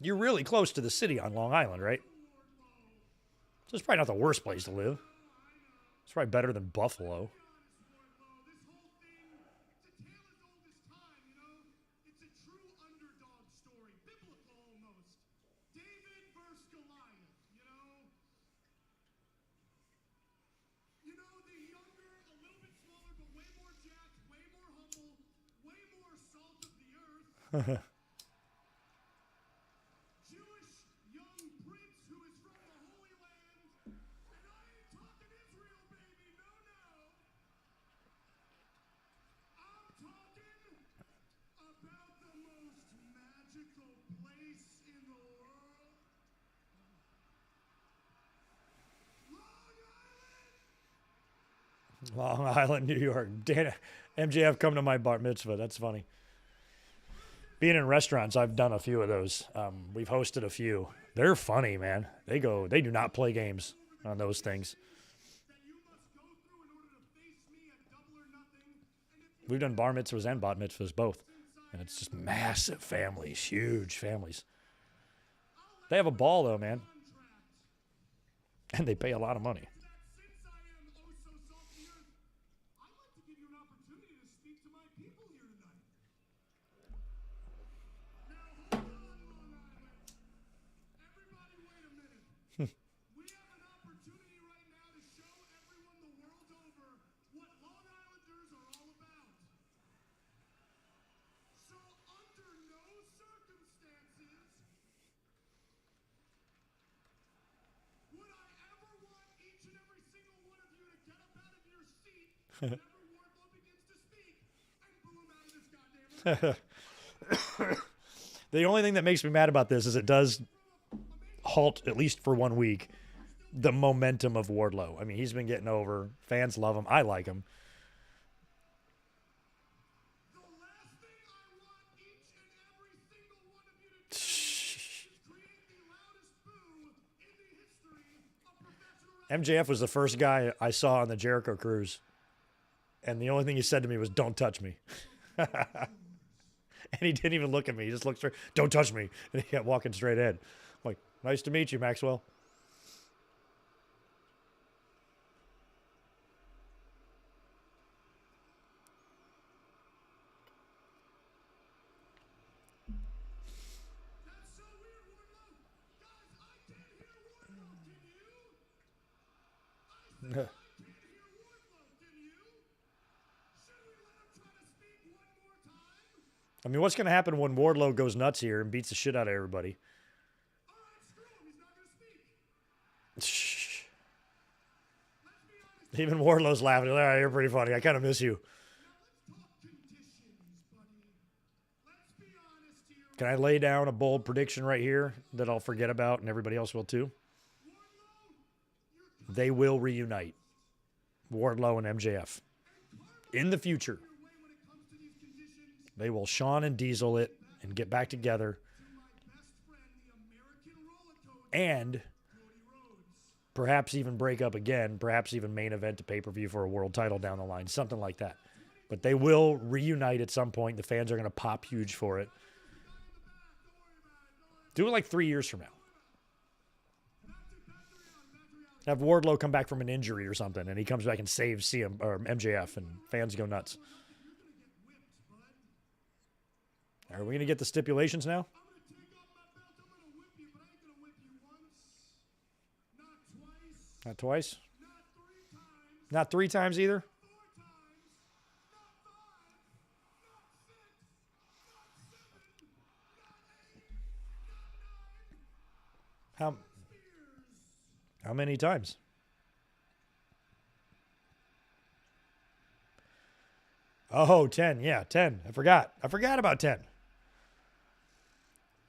You're really close to the city on Long Island, right? So it's probably not the worst place to live. It's probably better than Buffalo. Jewish young prince who is from the Holy Land, and I ain't talking Israel, baby, no, no. I'm talking about the most magical place in the world, Long Island. Long Island, New York. MJF come to my bar mitzvah. That's funny. Being in restaurants, I've done a few of those. We've hosted a few. They're funny, man. They do not play games on those things. We've done bar mitzvahs and bat mitzvahs both. And it's just massive families, huge families. They have a ball, though, man. And they pay a lot of money. The only thing that makes me mad about this is it does halt, at least for 1 week, the momentum of Wardlow. I mean, he's been getting over. Fans love him. I like him. MJF was the first guy I saw on the Jericho cruise. And the only thing he said to me was, "Don't touch me." And he didn't even look at me. He just looked straight, "Don't touch me." And he kept walking straight ahead. I'm like, "Nice to meet you, Maxwell." That's so weird, Wardlow. Guys, I can't hear Wardlow. Can you? I said I can't hear Wardlow. Can you? Should we let him try to speak one more time? I mean, what's going to happen when Wardlow goes nuts here and beats the shit out of everybody? All right, screw him. He's not going to speak. Shh. Let's be honest. Even Wardlow's laughing. All right, you're pretty funny. I kind of miss you. Now let's talk conditions, buddy. Let's be honest here. Can I lay down a bold prediction right here that I'll forget about and everybody else will too? Wardlow, you're They will reunite. Wardlow and MJF. in the future, they will Shawn and Diesel it and get back together. And perhaps even break up again, perhaps even main event to pay-per-view for a world title down the line, something like that. But they will reunite at some point. The fans are going to pop huge for it. Do it like 3 years from now. Have Wardlow come back from an injury or something, and he comes back and saves CM or MJF, and fans go nuts. Are we going to get the stipulations now? Not twice? Not 3 times either? How many times? Oh, 10. Yeah, 10. I forgot about 10.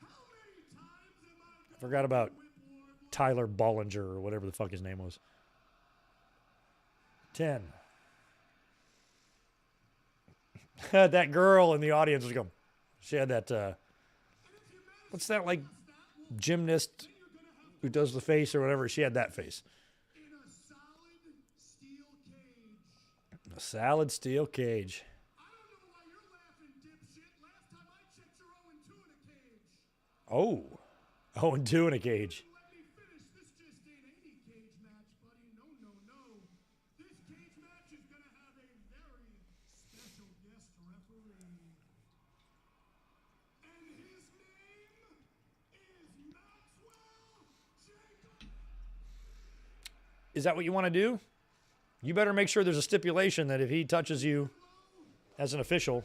I forgot about Tyler Bollinger or whatever the fuck his name was. 10. That girl in the audience was going. She had that, what's that, like, gymnast who does the face or whatever? She had that face. A solid steel cage. Oh. 0-2 in a cage. Is that what you want to do? You better make sure there's a stipulation that if he touches you as an official.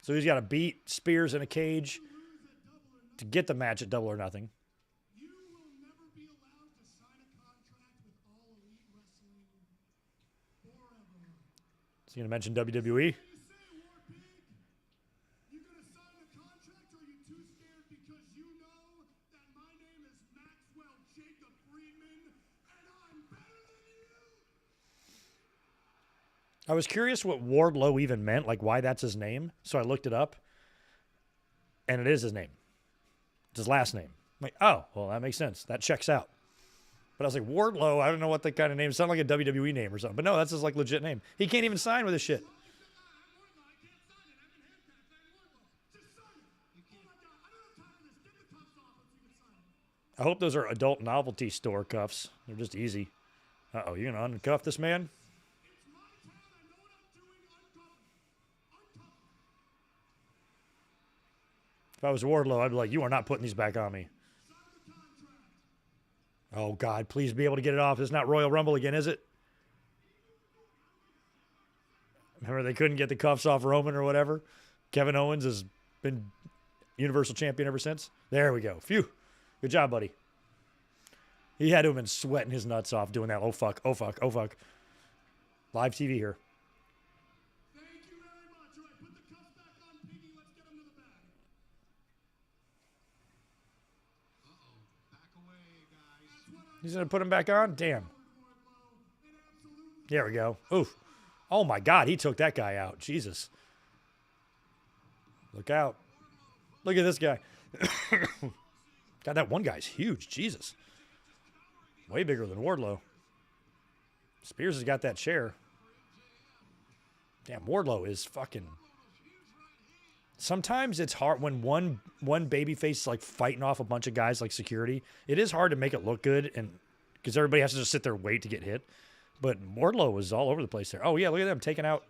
So he's got to beat Spears in a cage to get the match at Double or Nothing. Is he going to mention WWE? I was curious what Wardlow even meant, like why that's his name. So I looked it up, and it is his name. It's his last name. I'm like, oh, well, that makes sense. That checks out. But I was like, Wardlow, I don't know what the kind of name. It sounded like a WWE name or something. But no, that's his like legit name. He can't even sign with his shit. I hope those are adult novelty store cuffs. They're just easy. Uh-oh, you're going to uncuff this man? If I was Wardlow, I'd be like, you are not putting these back on me. Oh, God, please be able to get it off. It's not Royal Rumble again, is it? Remember they couldn't get the cuffs off Roman or whatever? Kevin Owens has been Universal Champion ever since. There we go. Phew. Good job, buddy. He had to have been sweating his nuts off doing that. Oh, fuck. Oh, fuck. Oh, fuck. Live TV here. He's going to put him back on? Damn. There we go. Oof. Oh, my God. He took that guy out. Jesus. Look out. Look at this guy. God, that one guy's huge. Jesus. Way bigger than Wardlow. Spears has got that chair. Damn, Wardlow is fucking... Sometimes it's hard when one babyface is like fighting off a bunch of guys like security. It is hard to make it look good, and because everybody has to just sit there and wait to get hit. But Wardlow was all over the place there. Oh yeah, look at them taking out.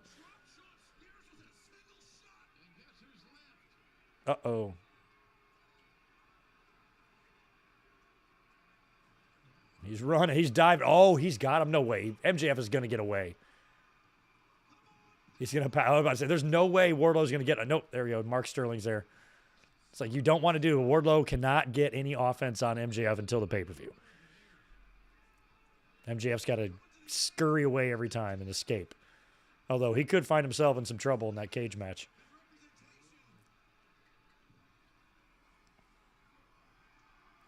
Uh-oh. He's running. He's diving. Oh, he's got him. No way. MJF is going to get away. He's going to... I was about to say, there's no way Wardlow's going to get... Nope, there we go. Mark Sterling's there. It's like you don't want to do... Wardlow cannot get any offense on MJF until the pay-per-view. MJF's got to scurry away every time and escape. Although he could find himself in some trouble in that cage match.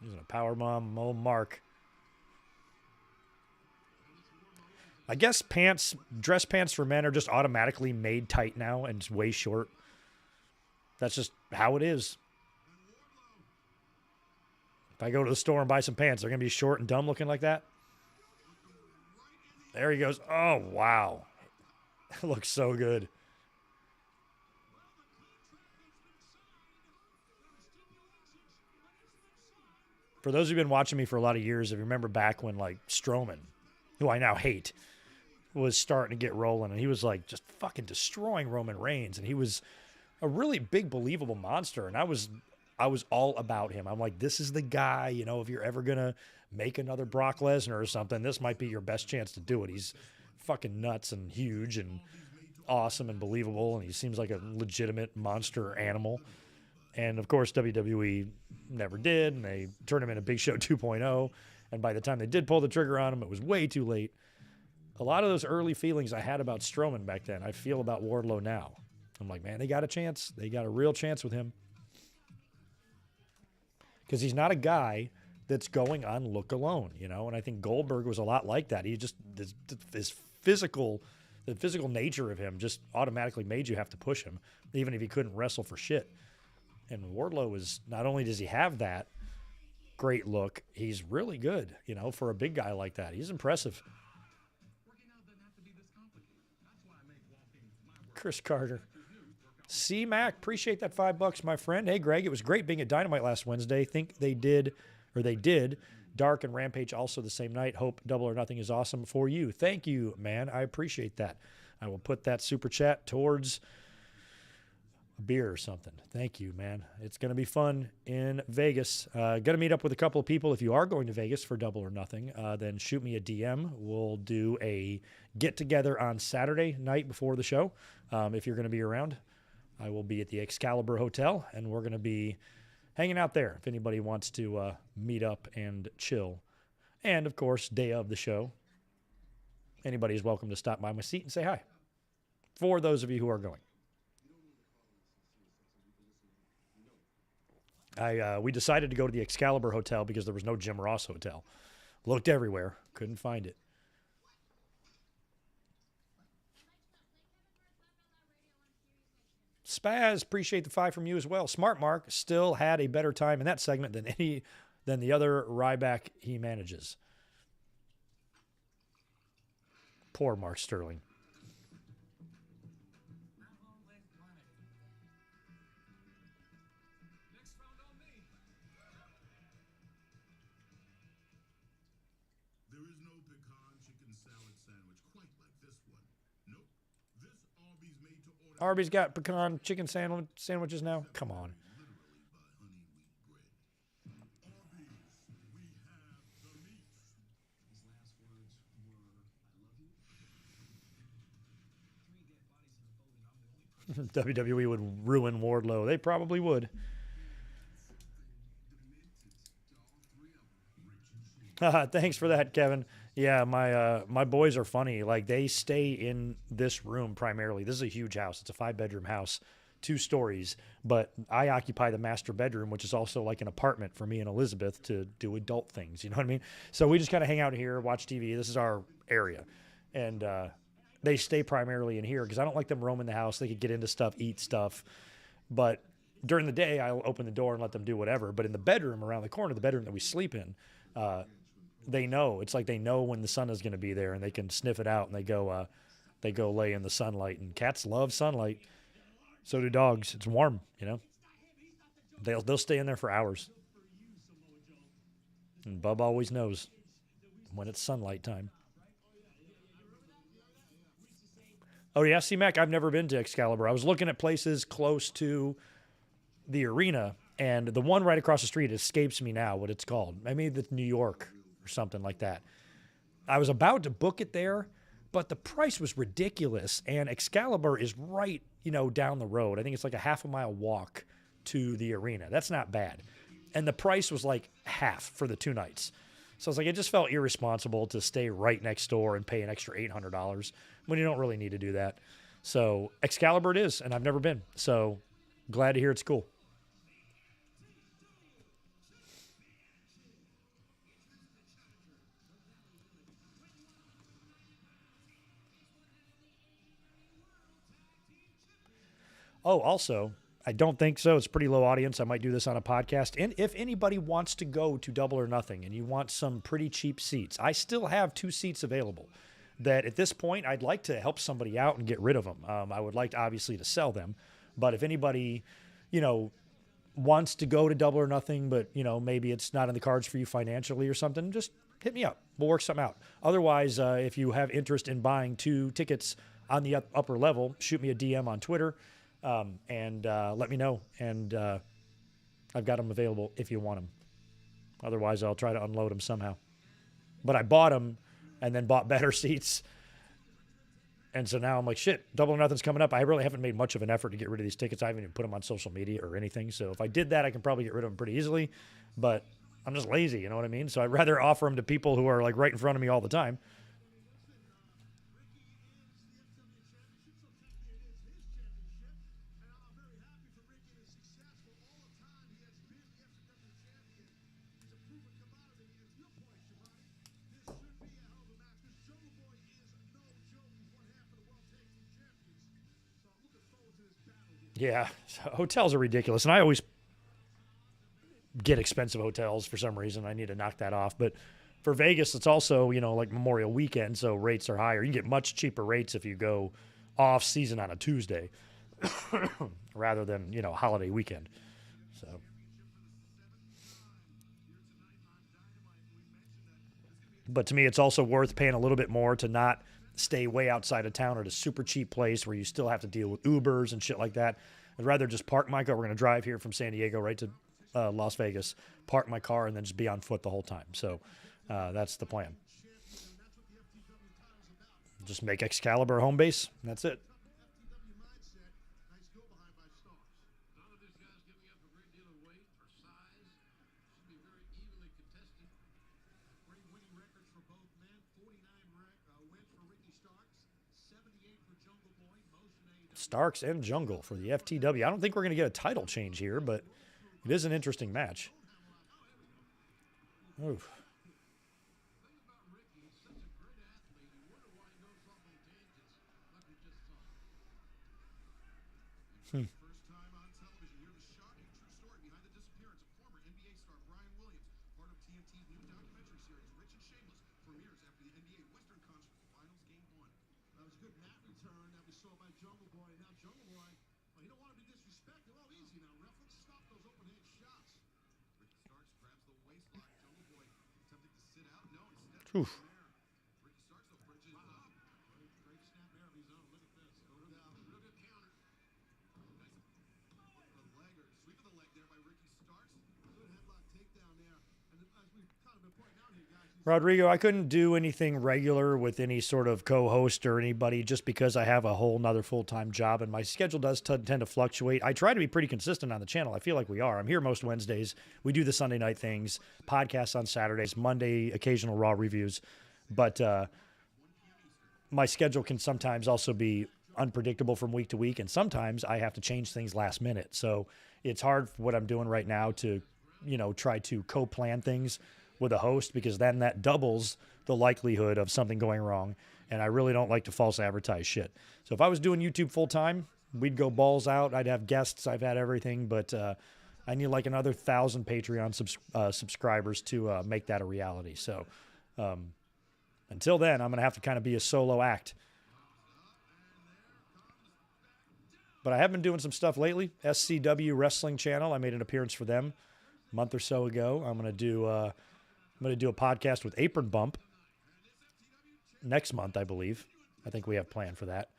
Using a powerbomb, old Mark. I guess dress pants for men are just automatically made tight now and way short. That's just how it is. If I go to the store and buy some pants, they're going to be short and dumb looking like that. There he goes. Oh, wow. It looks so good. For those who've been watching me for a lot of years, if you remember back when, like, Strowman, who I now hate, was starting to get rolling, and he was, like, just fucking destroying Roman Reigns, and he was a really big, believable monster, and I was all about him. I'm like, this is the guy, you know, if you're ever going to make another Brock Lesnar or something, this might be your best chance to do it. He's fucking nuts and huge and awesome and believable, and he seems like a legitimate monster animal. And, of course, WWE never did, and they turned him into Big Show 2.0, and by the time they did pull the trigger on him, it was way too late. A lot of those early feelings I had about Strowman back then, I feel about Wardlow now. I'm like, man, they got a chance. They got a real chance with him. Because he's not a guy that's going on look alone, you know? And I think Goldberg was a lot like that. He just, the physical nature of him just automatically made you have to push him, even if he couldn't wrestle for shit. And Wardlow is, not only does he have that great look, he's really good, you know, for a big guy like that. He's impressive. Chris Carter. C-Mac, appreciate that $5, my friend. Hey, Greg, it was great being at Dynamite last Wednesday. Think they did Dark and Rampage also the same night. Hope Double or Nothing is awesome for you. Thank you, man. I appreciate that. I will put that super chat towards a beer or something. Thank you, man. It's going to be fun in Vegas. Going to meet up with a couple of people. If you are going to Vegas for Double or Nothing, then shoot me a DM. We'll do a get-together on Saturday night before the show. If you're going to be around, I will be at the Excalibur Hotel, and we're going to be hanging out there if anybody wants to meet up and chill. And, of course, day of the show, anybody is welcome to stop by my seat and say hi, for those of you who are going. We decided to go to the Excalibur Hotel because there was no Jim Ross Hotel. Looked everywhere. Couldn't find it. Spaz, appreciate the 5 from you as well. Smart Mark still had a better time in that segment than the other Ryback he manages. Poor Mark Sterling. There is no pecan chicken salad sandwich quite like this one. Nope. This Arby's made to order. Arby's got pecan chicken sandwiches now? Come on. Literally by honey wheat bread. Arby's, we have the meat. His last words were, I love you. 3 dead bodies in the boat, and I'm the only person. WWE would ruin Wardlow. They probably would. Thanks for that, Kevin. Yeah, my boys are funny. Like, they stay in this room primarily. This is a huge house. It's a 5-bedroom house, 2 stories. But I occupy the master bedroom, which is also like an apartment for me and Elizabeth to do adult things. You know what I mean? So we just kind of hang out here, watch TV. This is our area. And they stay primarily in here because I don't like them roaming the house. They could get into stuff, eat stuff. But during the day, I'll open the door and let them do whatever. But in the bedroom, around the corner, the bedroom that we sleep in, they know. It's like they know when the sun is going to be there, and they can sniff it out, and they go lay in the sunlight. And cats love sunlight. So do dogs. It's warm, you know. They'll stay in there for hours. And Bub always knows when it's sunlight time. Oh, yeah, C-Mac, I've never been to Excalibur. I was looking at places close to the arena, and the one right across the street escapes me now what it's called. Maybe it's New York or something like that. I was about to book it there, but the price was ridiculous, and Excalibur is right, down the road. I think it's like a half a mile walk to the arena. That's not bad. And the price was like half for the 2 nights. So I was like, it just felt irresponsible to stay right next door and pay an extra $800 when you don't really need to do that. So Excalibur it is, and I've never been. So glad to hear it's cool. Oh, also, I don't think so. It's a pretty low audience. I might do this on a podcast. And if anybody wants to go to Double or Nothing and you want some pretty cheap seats, I still have 2 seats available that at this point I'd like to help somebody out and get rid of them. I would like to obviously to sell them. But if anybody, wants to go to Double or Nothing, but, maybe it's not in the cards for you financially or something, just hit me up. We'll work something out. Otherwise, if you have interest in buying 2 tickets on the upper level, shoot me a DM on Twitter and let me know. And I've got them available if you want them. Otherwise, I'll try to unload them somehow. But I bought them and then bought better seats. And so now I'm like, shit, Double or Nothing's coming up. I really haven't made much of an effort to get rid of these tickets. I haven't even put them on social media or anything. So if I did that, I can probably get rid of them pretty easily. But I'm just lazy, you know what I mean? So I'd rather offer them to people who are like right in front of me all the time. Yeah, so hotels are ridiculous. And I always get expensive hotels for some reason. I need to knock that off. But for Vegas, it's also, like Memorial Weekend, so rates are higher. You can get much cheaper rates if you go off season on a Tuesday rather than, holiday weekend. So. But to me, it's also worth paying a little bit more to not stay way outside of town at a super cheap place where you still have to deal with Ubers and shit like that. I'd rather just park my car. We're going to drive here from San Diego right to Las Vegas, park my car, and then just be on foot the whole time. So that's the plan. Just make Excalibur home base. That's it. Starks and Jungle for the FTW. I don't think we're going to get a title change here, but it is an interesting match. Oof. First time on television, hear the shocking true story behind the disappearance of former NBA star Brian Williams, part of TNT's new documentary series, Rich and Shameless, premieres after the NBA Western Conference Finals Game 1. That was a good mat return that we saw by Jungle Boy. Now Jungle Boy, well, he don't want to be disrespected. Oh, easy now, ref. Let's stop those open hand shots. Ricky Starks grabs the waistlock. Jungle Boy attempting to sit out. No, instead. Oof. Ricky Starks though bridges up. Great snap there of his own. Look at this. Go down. Real good counter. The leg or sweep of the leg there by Ricky Starks. Good headlock takedown there. And as we've kind of been pointing out here, guys, Rodrigo, I couldn't do anything regular with any sort of co-host or anybody just because I have a whole nother full-time job and my schedule does tend to fluctuate. I try to be pretty consistent on the channel. I feel like we are. I'm here most Wednesdays. We do the Sunday night things, podcasts on Saturdays, Monday, occasional Raw reviews. But my schedule can sometimes also be unpredictable from week to week, and sometimes I have to change things last minute. So it's hard for what I'm doing right now to, try to co-plan things with a host because then that doubles the likelihood of something going wrong. And I really don't like to false advertise shit. So if I was doing YouTube full time, we'd go balls out. I'd have guests. I've had everything, but I need like another 1,000 Patreon subscribers to make that a reality. So until then, I'm going to have to kind of be a solo act. But I have been doing some stuff lately. SCW Wrestling Channel. I made an appearance for them a month or so ago. I'm going to do a podcast with Apron Bump next month, I believe. I think we have planned for that.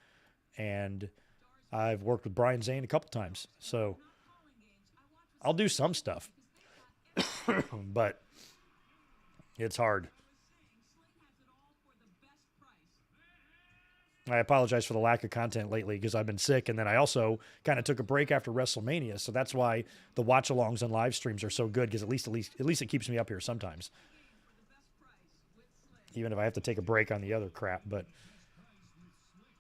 And I've worked with Brian Zane a couple times. So I'll do some stuff. But it's hard. I apologize for the lack of content lately because I've been sick, and then I also kind of took a break after WrestleMania, so that's why the watch-alongs and live streams are so good because at least it keeps me up here sometimes, even if I have to take a break on the other crap. But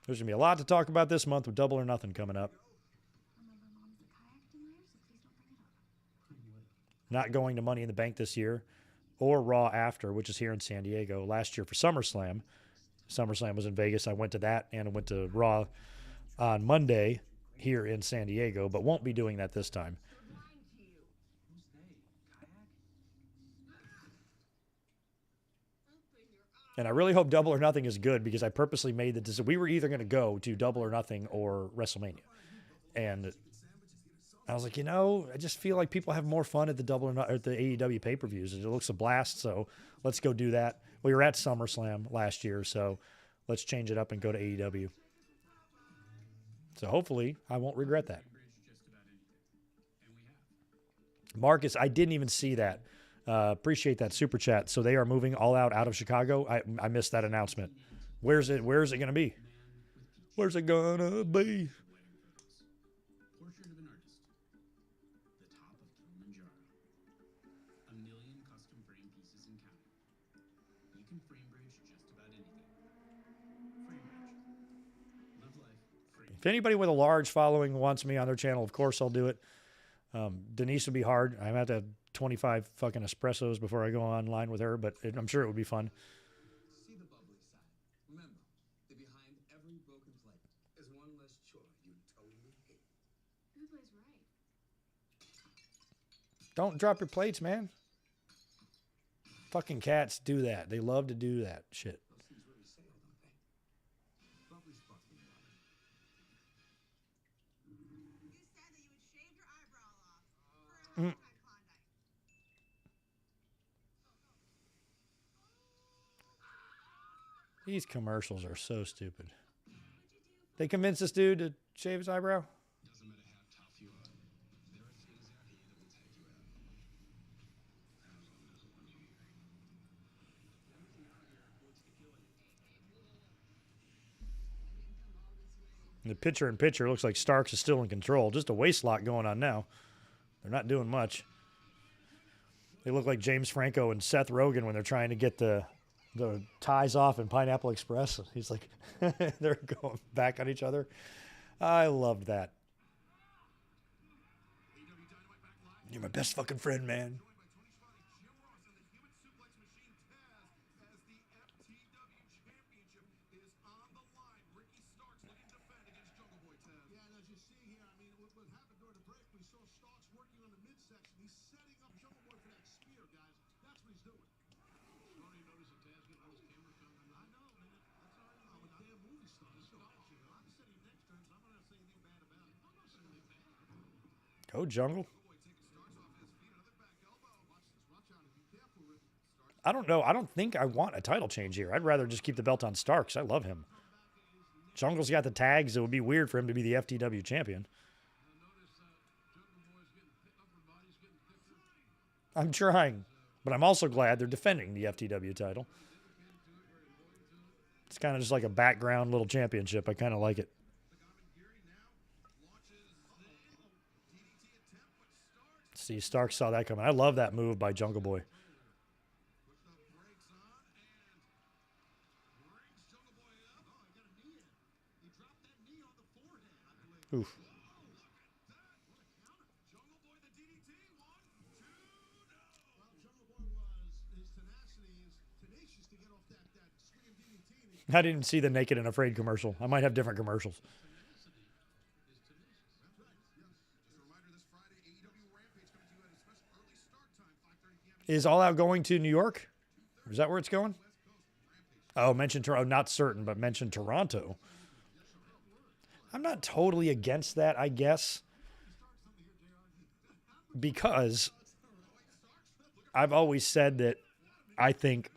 there's gonna be a lot to talk about this month with Double or Nothing coming up. Not going to Money in the Bank this year, or Raw after, which is here in San Diego. Last year for SummerSlam was in Vegas. I went to that, and I went to Raw on Monday here in San Diego, but won't be doing that this time. And I really hope Double or Nothing is good because I purposely made the decision. We were either going to go to Double or Nothing or WrestleMania. And I was like, I just feel like people have more fun at the Double or Not at the AEW pay-per-views. It looks a blast, so let's go do that. We were at SummerSlam last year, so let's change it up and go to AEW. So hopefully I won't regret that. Marcus, I didn't even see that. Appreciate that super chat. So they are moving All Out of Chicago. I missed that announcement. Where's it going to be? Where's it going to be? Portrait of an artist. The top of Kilimanjaro. 1 million custom frame pieces and counting. You can frame bridge just about anything. Frame bridge. Live life. Frame. If anybody with a large following wants me on their channel, of course I'll do it. Denise would be hard. I'm going to have to have 25 fucking espressos before I go online with her, but I'm sure it would be fun. See the bubbly side. Remember that behind every broken plate is one less chore you totally hate. Uber's right. Don't drop your plates, man. Fucking cats do that. They love to do that shit. Those things really sail, don't they? Bubbly sparkling water. You said that you would shave your eyebrow off for a Klondike. These commercials are so stupid. They convinced this dude to shave his eyebrow. Doesn't matter how tough you are. There are things out here that will take you out. The picture-in-picture looks like Starks is still in control. Just a waist lock going on now. They're not doing much. They look like James Franco and Seth Rogen when they're trying to get the ties off in Pineapple Express. He's like, they're going back on each other. I loved that. You're my best fucking friend, man. Yeah, and as you see here, I mean, what happened during the break, we saw Starks working on the midsection. He's setting up Jungle Boy for that spear, guys. That's what he's doing. Don't even notice that Taz getting all his camera filmed. I know, man. That's all right. I'm a damn movie star. I'm sitting next to him, so I'm not going to say anything bad about it. I'm not saying anything bad. Go Jungle. Boy taking Starks off his feet. Another back elbow. Watch this. Watch out. Be careful with Starks. I don't know. I don't think I want a title change here. I'd rather just keep the belt on Starks. I love him. Jungle's got the tags. It would be weird for him to be the FTW champion. I'm trying, but I'm also glad they're defending the FTW title. It's kind of just like a background little championship. I kind of like it. See, Starks saw that coming. I love that move by Jungle Boy. Oof. Jungle Boy, the DDT. 1, 2, no. Well, Jungle Boy his tenacity is tenacious to get off that swinging DDT. I didn't see the Naked and Afraid commercial. I might have different commercials. That's right. Yes. Just a reminder, this Friday, AEW Rampage coming to you at a special early start time, 5:30 p.m. Is All Out going to New York? Is that where it's going? Oh, mention Toronto. Not certain, but mention Toronto. I'm not totally against that, I guess, because I've always said that I think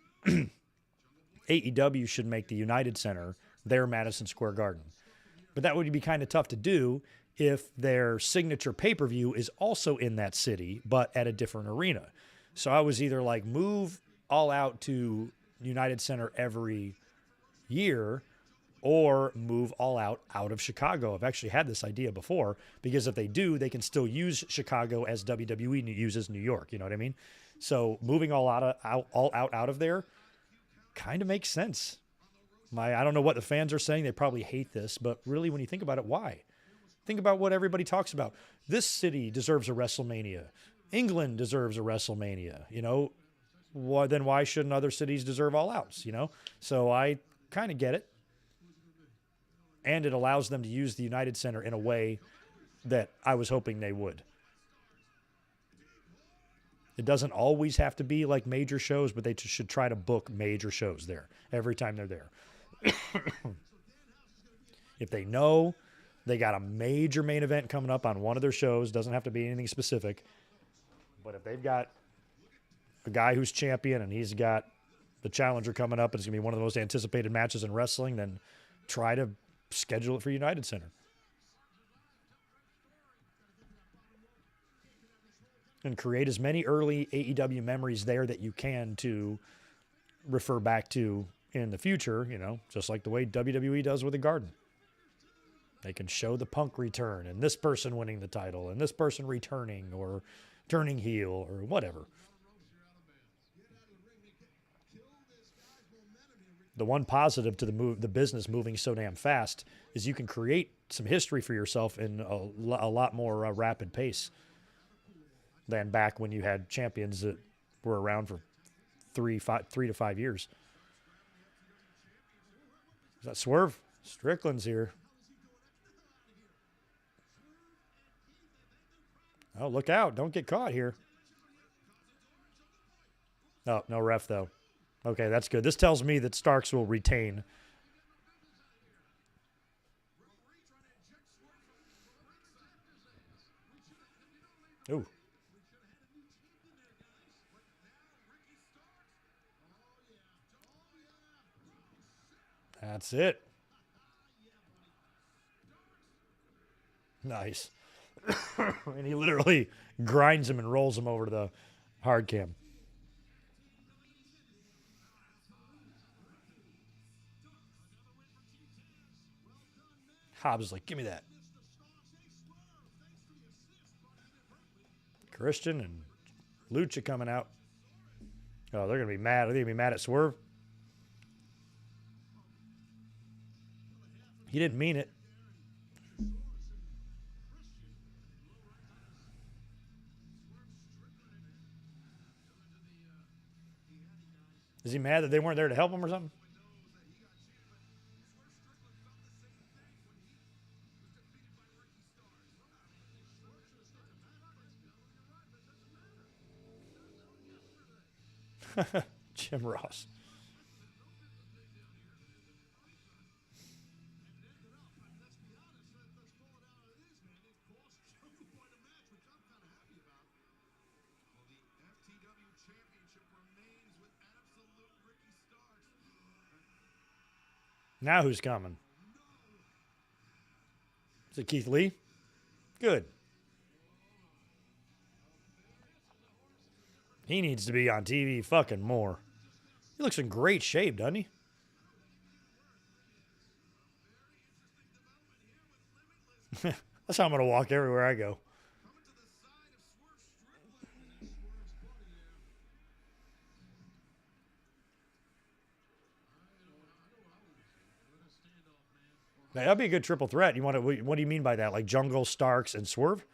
AEW should make the United Center their Madison Square Garden. But that would be kind of tough to do if their signature pay-per-view is also in that city, but at a different arena. So I was either like move All Out to United Center every year, or move All Out of Chicago. I've actually had this idea before, because if they do, they can still use Chicago as WWE uses New York. You know what I mean? So moving All Out out of there kind of makes sense. I don't know what the fans are saying. They probably hate this, but really, when you think about it, why? Think about what everybody talks about. This city deserves a WrestleMania. England deserves a WrestleMania. You know, then why shouldn't other cities deserve All Outs? You know, so I kind of get it. and it allows them to use the United Center in a way that I was hoping they would. It doesn't always have to be like major shows, but they should try to book major shows there every time they're there. If they know they got a major main event coming up on one of their shows, doesn't have to be anything specific, but if they've got a guy who's champion and he's got the challenger coming up and it's going to be one of the most anticipated matches in wrestling, then try to schedule it for United Center. And create as many early AEW memories there that you can to refer back to in the future, you know, just like the way WWE does with the Garden. They can show the Punk return and this person winning the title and this person returning or turning heel or whatever. The one positive to the business moving so damn fast is you can create some history for yourself in a lot more rapid pace than back when you had champions that were around for 3 to 5 years. Is that Swerve? Strickland's here. Oh, look out. Don't get caught here. Oh, no ref, though. Okay, that's good. This tells me that Starks will retain. Ooh. That's it. Nice. And he literally grinds him and rolls him over to the hard cam. Hobbs is like, give me that. Christian and Lucha coming out. Oh, they're going to be mad. Are they going to be mad at Swerve? He didn't mean it. Is he mad that they weren't there to help him or something? Jim Ross. Now who's coming? Is it Keith Lee? Good. He needs to be on TV fucking more. He looks in great shape, doesn't he? That's how I'm going to walk everywhere I go. Now, that'd be a good triple threat. You want to? What do you mean by that? Like Jungle, Starks, and Swerve?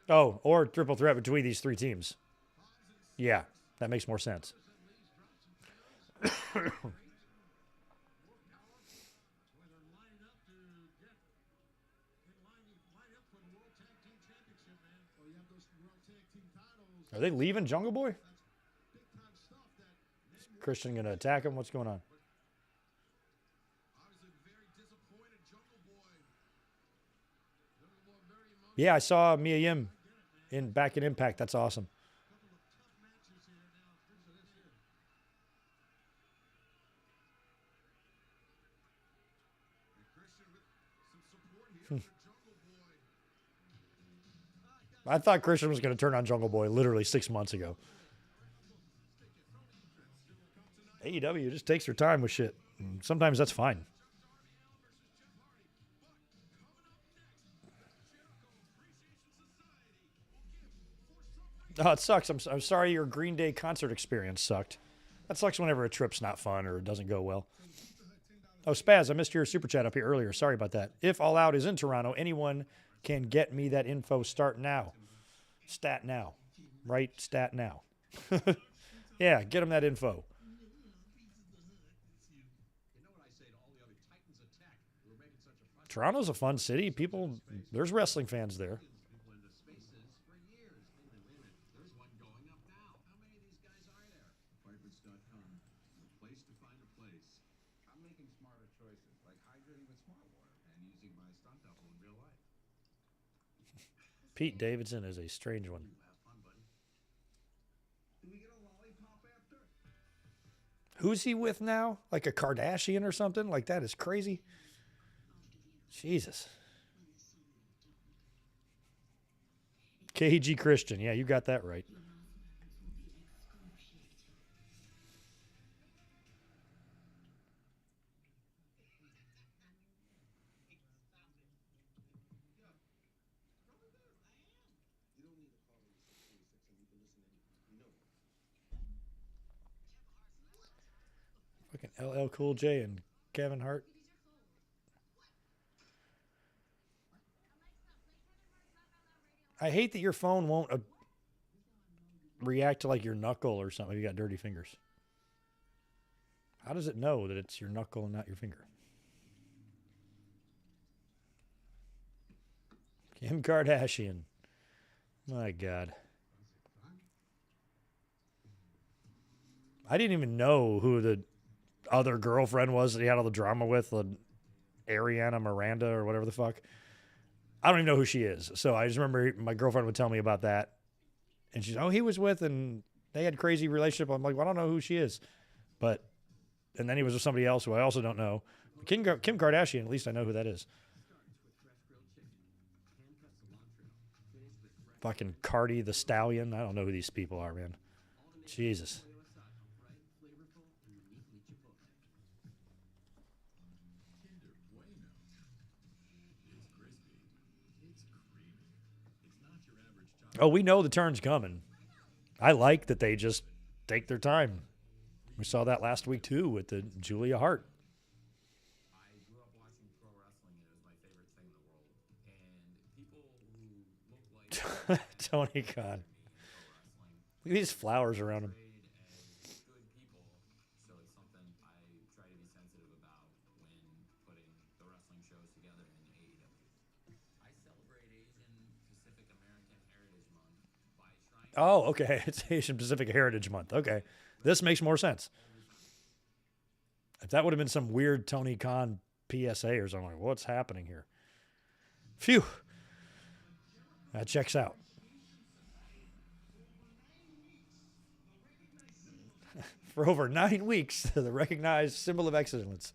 Oh, or triple threat between these three teams. Yeah, that makes more sense. Are they leaving Jungle Boy? Is Christian going to attack him? What's going on? Yeah, I saw Mia Yim back in Impact. That's awesome. I thought Christian was going to turn on Jungle Boy literally 6 months ago. AEW just takes their time with shit. And sometimes that's fine. Oh, it sucks. I'm sorry your Green Day concert experience sucked. That sucks whenever a trip's not fun or it doesn't go well. Oh, Spaz, I missed your super chat up here earlier. Sorry about that. If All Out is in Toronto, anyone can get me that info. Start now. Stat now. Right? Stat now. Yeah, get them that info. Toronto's a fun city. People, there's wrestling fans there. People into spaces for years. Wait a minute. There's one going up now. How many of these guys are there? Fightbits.com. The place to find a place. I'm making smarter choices, like hydrating with smart water and using my stunt double in real life. Pete Davidson is a strange one. Have fun, buddy. Do we get a lollipop after? Who's he with now? Like a Kardashian or something? Like, that is crazy. Jesus. KG Christian. Yeah, you got that right. Fucking LL Cool J and Kevin Hart. I hate that your phone won't react to like your knuckle or something if you got dirty fingers. How does it know that it's your knuckle and not your finger? Kim Kardashian. My God. I didn't even know who the other girlfriend was that he had all the drama with, Ariana Miranda or whatever the fuck. I don't even know who she is. So I just remember my girlfriend would tell me about that. And she's, oh, he was with, and they had a crazy relationship. I'm like, well, I don't know who she is. But, and then he was with somebody else who I also don't know. Kim Kardashian, at least I know who that is. Fucking Cardi the Stallion. I don't know who these people are, man. Jesus. Oh, we know the turn's coming. I like that they just take their time. We saw that last week, too, with the Julia Hart. I grew up watching pro wrestling, and it was my favorite thing in the world. And people who look like Tony Khan. Look at these flowers around him. as good people, so it's something I try to be sensitive about when putting the wrestling shows together in AEW. I celebrate Asian Pacific American Heritage Month by trying to Oh, okay. It's Asian Pacific Heritage Month. Okay. This makes more sense. If that would have been some weird Tony Khan PSA or something, like, what's happening here? Phew. That checks out. For over 9 weeks, the recognized symbol of excellence.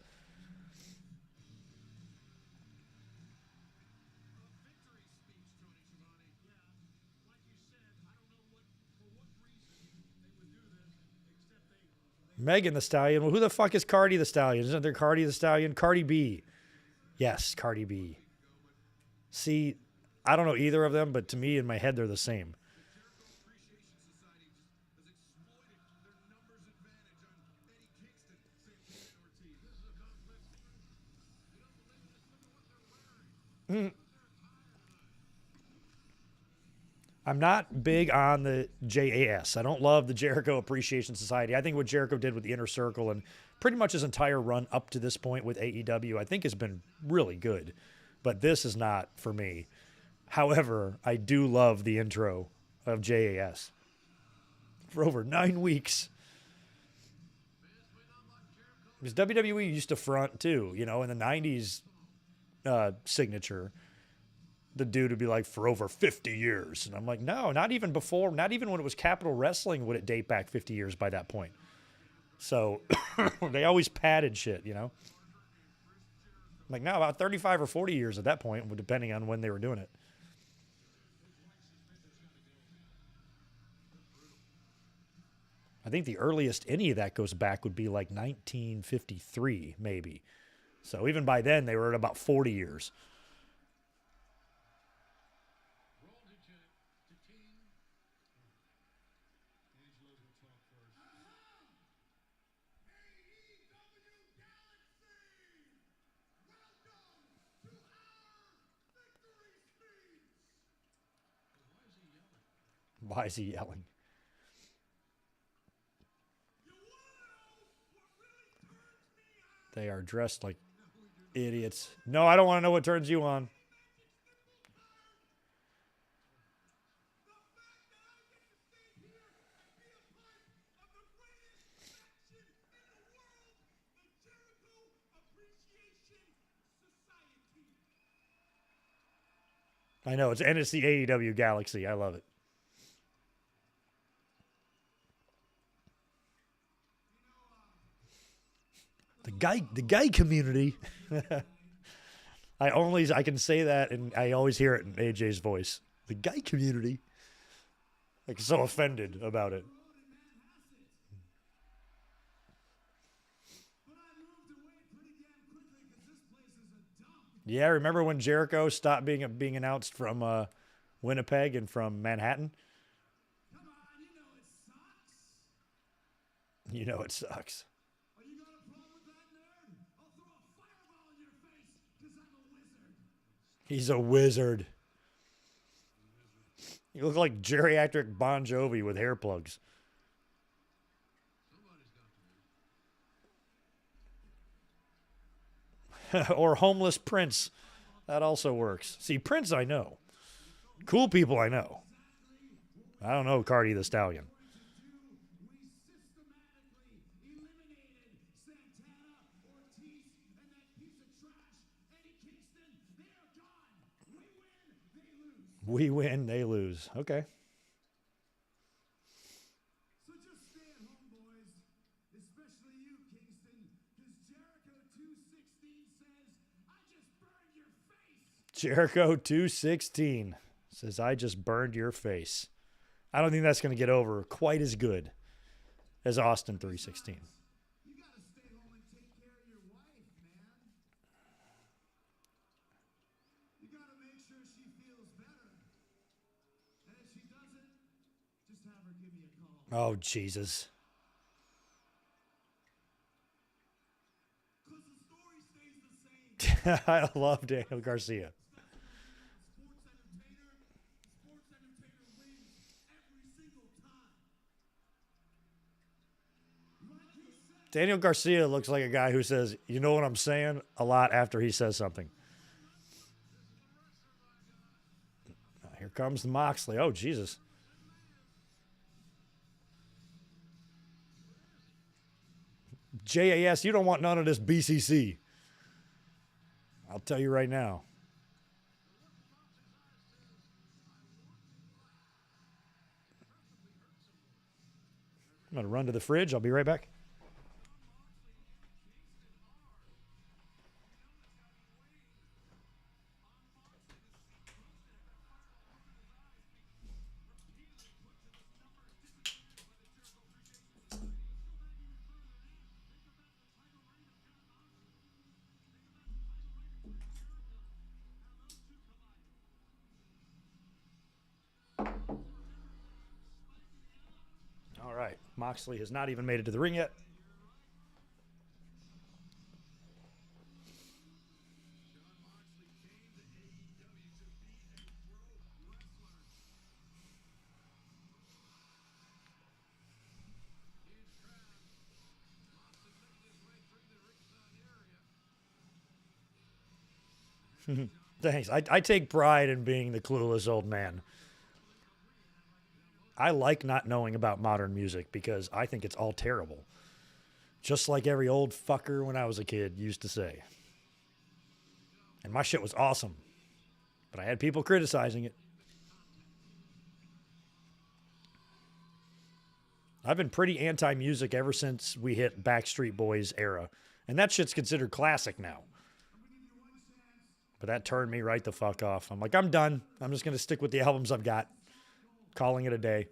Megan the Stallion. Well, who the fuck is Cardi the Stallion? Isn't there Cardi the Stallion? Cardi B. Yes, Cardi B. See, I don't know either of them, but to me, in my head, they're the same. I'm not big on the JAS. I don't love the Jericho Appreciation Society. I think what Jericho did with the Inner Circle and pretty much his entire run up to this point with AEW, I think has been really good. But this is not for me. However, I do love the intro of JAS. For over 9 weeks. Because WWE used to front too, you know, in the 90s signature. The dude would be like, for over 50 years. And I'm like, no, not even before, not even when it was Capital Wrestling would it date back 50 years by that point. So they always padded shit, you know? Like, no, about 35 or 40 years at that point, depending on when they were doing it. I think the earliest any of that goes back would be like 1953, maybe. So even by then, they were at about 40 years. Why is he yelling? They are dressed like Idiots. No, I don't want to know what turns you on. I know, it's the AEW Galaxy. I love it. The gay community. I can say that, and I always hear it in AJ's voice. The gay community. Like, so offended about it. Yeah, remember when Jericho stopped being announced from Winnipeg and from Manhattan? Come on, you know it sucks. You know it sucks. Oh, you got a problem with that, nerd? I'll throw a fireball in your face, because I'm a wizard. He's a wizard. You look like geriatric Bon Jovi with hair plugs. Or homeless Prince. That also works. See, Prince I know. Cool people I know. I don't know Cardi the Stallion. We systematically eliminated Santana, Ortiz, and that piece of trash, Eddie Kingston. They are gone. We win, they lose. We win, they lose. Okay. So just stay at home, boys. Especially you, Kingston, because Jericho 216 says, I just burned your face. Jericho 216 says, I just burned your face. I don't think that's going to get over quite as good as Austin 316. You gotta stay home and take care of your wife, man. You gotta make sure she feels better. And if she doesn't, just have her give me a call. Oh, Jesus. Because the story stays the same. I love Daniel Garcia. Sports entertainer wins every single time. Like you said, Daniel Garcia looks like a guy who says, you know what I'm saying, a lot after he says something. Here comes the Moxley. Oh, Jesus. JAS, you don't want none of this BCC. I'll tell you right now. I'm going to run to the fridge. I'll be right back. All right. Moxley has not even made it to the ring yet. Thanks. I take pride in being the clueless old man. I like not knowing about modern music because I think it's all terrible. Just like every old fucker when I was a kid used to say. And my shit was awesome. But I had people criticizing it. I've been pretty anti-music ever since we hit Backstreet Boys era. And that shit's considered classic now. But that turned me right the fuck off. I'm like, I'm done. I'm just going to stick with the albums I've got. Calling it a day.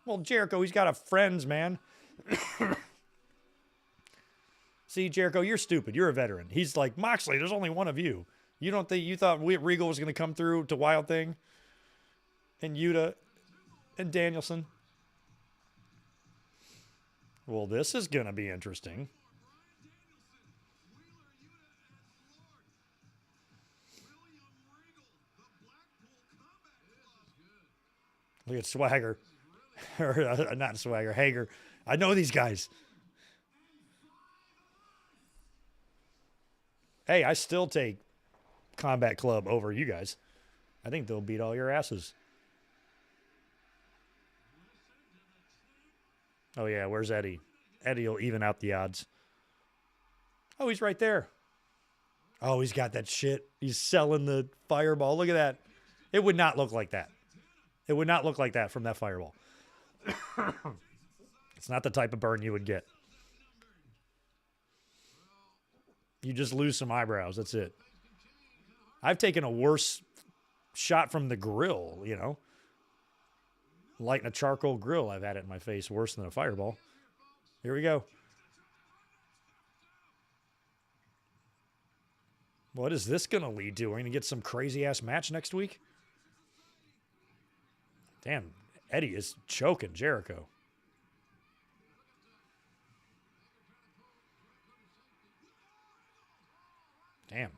Well, Jericho, he's got a friends, man. See, Jericho, you're stupid. You're a veteran. He's like, Moxley, there's only one of you. You don't think you thought Regal was going to come through to Wild Thing and Yuta and Danielson? Well, this is going to be interesting. Look at Swagger. Or not Swagger, Hager. I know these guys. Hey, I still take Combat Club over you guys. I think they'll beat all your asses. Oh, yeah, where's Eddie? Eddie will even out the odds. Oh, he's right there. Oh, he's got that shit. He's selling the fireball. Look at that. It would not look like that. It would not look like that from that fireball. It's not the type of burn you would get. You just lose some eyebrows. That's it. I've taken a worse shot from the grill, you know. Lighting a charcoal grill, I've had it in my face worse than a fireball. Here we go. What is this going to lead to? We're going to get some crazy-ass match next week? Damn, Eddie is choking Jericho. Damn.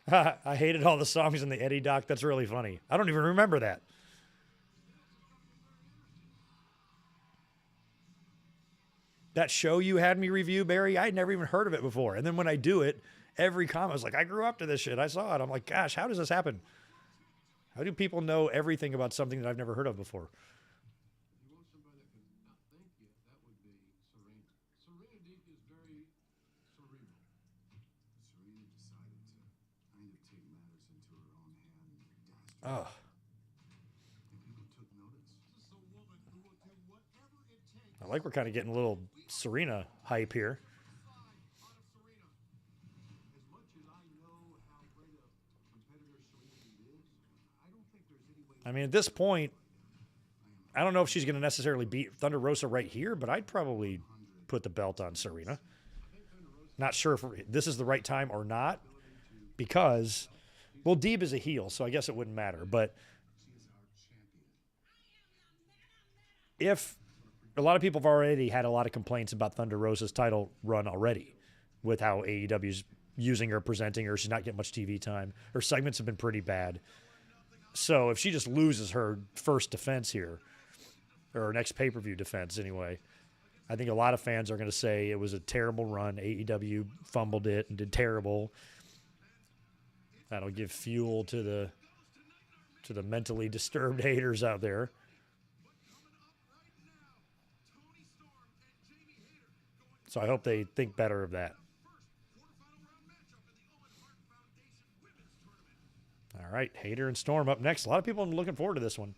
I hated all the songs in the Eddie doc. That's really funny. I don't even remember that. That show you had me review, Barry, I'd never even heard of it before. And then when I do it, every comment was like, I grew up to this shit. I saw it. I'm like, gosh, how does this happen? How do people know everything about something that I've never heard of before? You want somebody that can outthink you, that would be Serena. Serena Deep is very cerebral. Serena decided to kind of take matters into her own hand and dashed Oh. and people took notice. This is a woman who will do whatever it takes. I like we're kind of getting a little Serena hype here. Out of Serena. As much as I know how great a competitor Serena Deeb is, I don't think there's any way. I mean, at this point, I don't know if she's going to necessarily beat Thunder Rosa right here, but I'd probably put the belt on Serena. Not sure if this is the right time or not, because, well, Deeb is a heel, so I guess it wouldn't matter. But if a lot of people have already had a lot of complaints about Thunder Rosa's title run already with how AEW's using her, presenting her. She's not getting much TV time. Her segments have been pretty bad. So if she just loses her first defense here, or her next pay-per-view defense anyway, I think a lot of fans are going to say it was a terrible run. AEW fumbled it and did terrible. That'll give fuel to the mentally disturbed haters out there. So I hope they think better of that. All right, Hayter and Storm up next. A lot of people are looking forward to this one.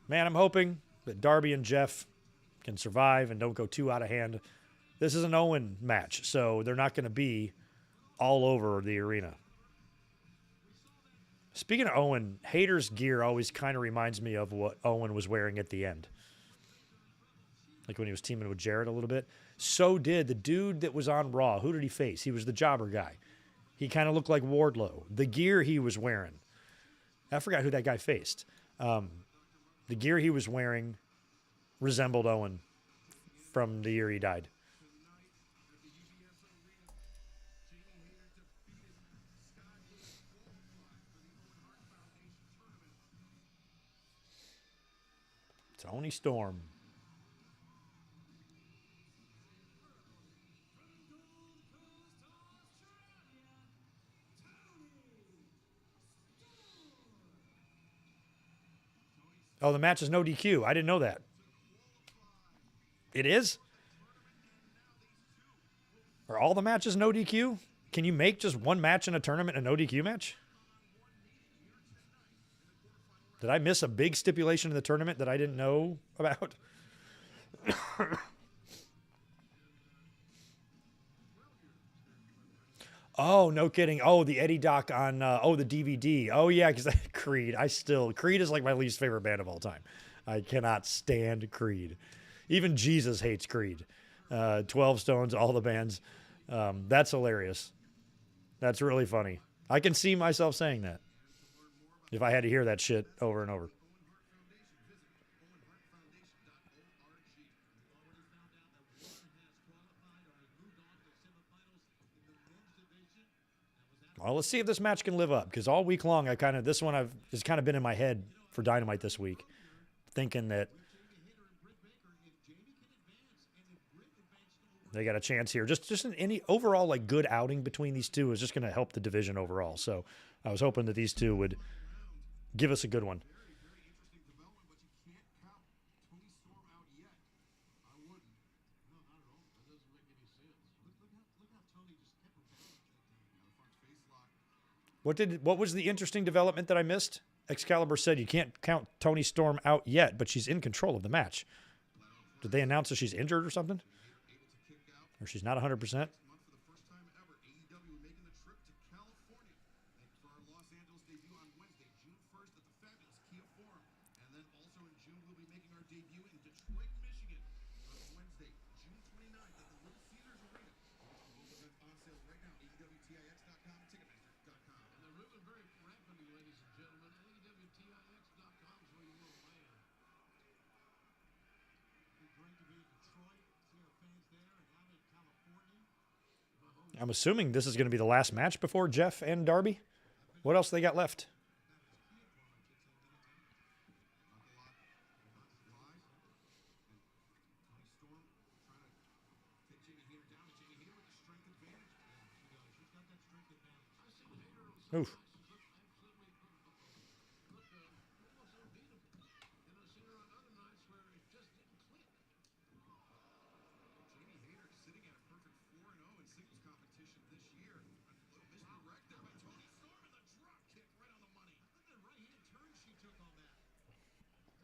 Man, I'm hoping that Darby and Jeff can survive and don't go too out of hand. This is an Owen match, so they're not going to be all over the arena. Speaking of Owen, Hayter's gear always kind of reminds me of what Owen was wearing at the end. Like when he was teaming with Jarrett a little bit. So did the dude that was on Raw. Who did he face? He was the jobber guy. He kind of looked like Wardlow. The gear he was wearing. I forgot who that guy faced. The gear he was wearing resembled Owen from the year he died. Toni Storm. Oh, the match is no DQ. I didn't know that. It is? Are all the matches no DQ? Can you make just one match in a tournament a no DQ match? Did I miss a big stipulation in the tournament that I didn't know about? Oh, no kidding. Oh, the Eddie doc on, the DVD. Oh, yeah, because Creed. Creed is like my least favorite band of all time. I cannot stand Creed. Even Jesus hates Creed. 12 Stones, all the bands. That's hilarious. That's really funny. I can see myself saying that if I had to hear that shit over and over. Well, let's see if this match can live up, because all week long, this one has kind of been in my head for Dynamite this week, thinking that they got a chance here. Just in any overall like good outing between these two is just going to help the division overall. So I was hoping that these two would give us a good one. What was the interesting development that I missed? Excalibur said you can't count Toni Storm out yet, but she's in control of the match. Did they announce that she's injured or something? Or she's not 100%? For the first time ever, AEW making the trip to California for our Los Angeles debut on Wednesday, June 1st at the fabulous Kia Forum. And then also in June, we'll be making our debut in Detroit, Michigan on Wednesday, June 29th at the Little Caesars Arena. Both events on sale right now, AEWTIX.com, Ticketmaster.com. And they're moving very rapidly, ladies and gentlemen. AEWTIX.com is where you will land. It's great to be in Detroit, see our fans there, and I'm in California. I'm assuming this is going to be the last match before Jeff and Darby. What else they got left? Oof. Hayter sitting at a perfect 4-0 in singles competition this year. A little misdirect there by Toni Storm, and the drop kick right on the money. Look at the right-hand turn she took on that.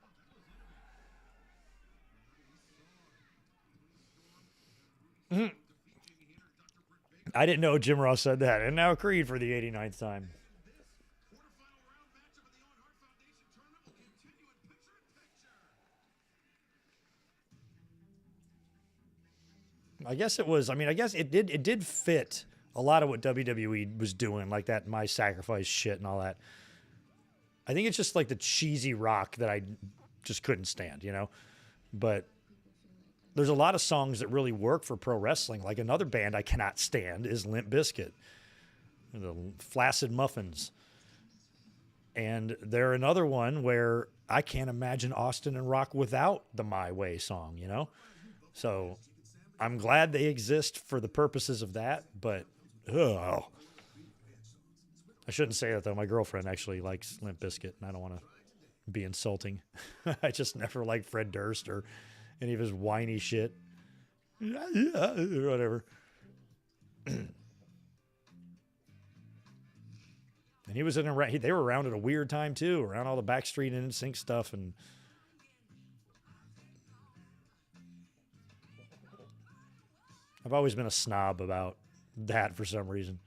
Oh, that was innovative. I didn't know Jim Ross said that. And now Creed for the 89th time. Quarterfinal round matchup of the Owen Hart Foundation tournament will continue in picture-in-picture. I guess it was. I mean, I guess it did fit a lot of what WWE was doing, like that My Sacrifice shit and all that. I think it's just like the cheesy rock that I just couldn't stand, you know? But there's a lot of songs that really work for pro wrestling. Like another band I cannot stand is Limp Bizkit, the Flaccid Muffins. And they're another one where I can't imagine Austin and Rock without the My Way song, you know? So I'm glad they exist for the purposes of that, but I shouldn't say that, though. My girlfriend actually likes Limp Bizkit, and I don't want to be insulting. I just never liked Fred Durst or any of his whiny shit. Whatever. And he was in a, they were around at a weird time too, around all the Backstreet and NSYNC stuff, and I've always been a snob about that for some reason.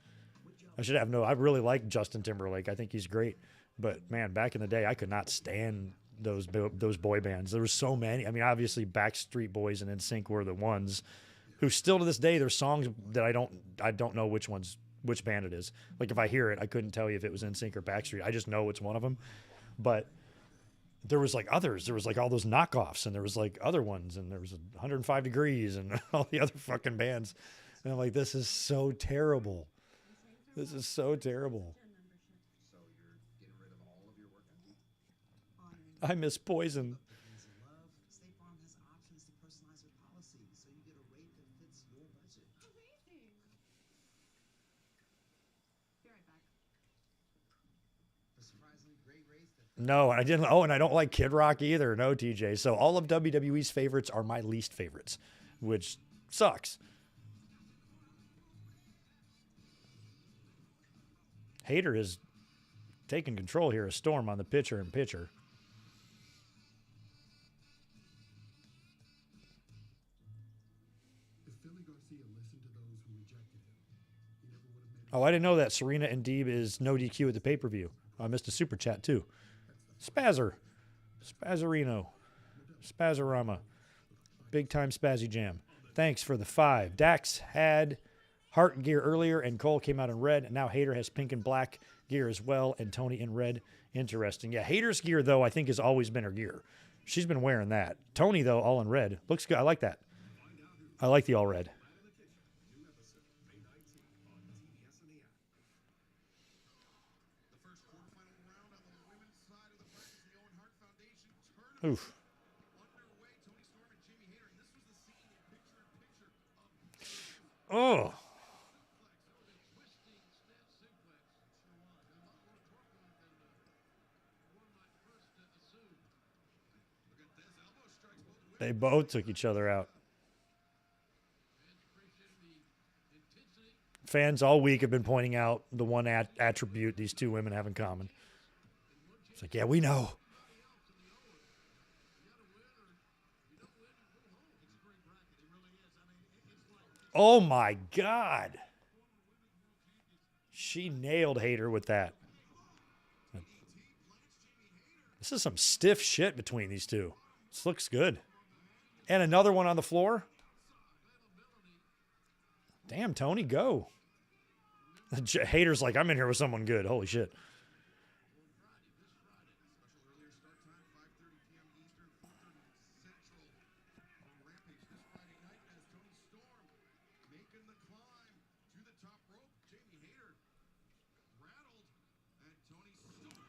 I really like Justin Timberlake. I think he's great. But man, back in the day, I could not stand those boy bands. There were so many. I mean, obviously Backstreet Boys and NSYNC were the ones who still to this day, there's songs that I don't know which band it is. Like if I hear it, I couldn't tell you if it was NSYNC or Backstreet. I just know it's one of them. But there was like others. There was like all those knockoffs, and there was like other ones, and there was 105 Degrees and all the other fucking bands. And I'm like, this is so terrible. This is so terrible. So you're getting rid of all of your workouts? I miss Poison. State Farm has options to personalize your policy, so you get a rate that fits your budget. Amazing. Be right back. A surprisingly great race that No, I didn't. Oh, and I don't like Kid Rock either. No, TJ. So all of WWE's favorites are my least favorites, which sucks. Hayter is taking control here of Storm on the pitcher-in-pitcher. If Philly Garcia listened to those who rejected him, he never would have made Oh, I didn't know that. Serena and Deeb is no DQ at the pay-per-view. I missed a super chat, too. Spazzer. Spazzerino. Spazzarama. Big time Spazzy Jam. Thanks for the 5. Dax had Hart gear earlier, and Cole came out in red. And now Hayter has pink and black gear as well, and Toni in red. Interesting. Yeah, Hayter's gear, though, I think has always been her gear. She's been wearing that. Toni, though, all in red. Looks good. I like that. I like the all red. Oof. Oh. They both took each other out. Fans all week have been pointing out the one attribute these two women have in common. It's like, yeah, we know. Oh, my God. She nailed Hayter with that. This is some stiff shit between these two. This looks good. And another one on the floor. Damn, Toni, go. Hayter's like, I'm in here with someone good. Holy shit.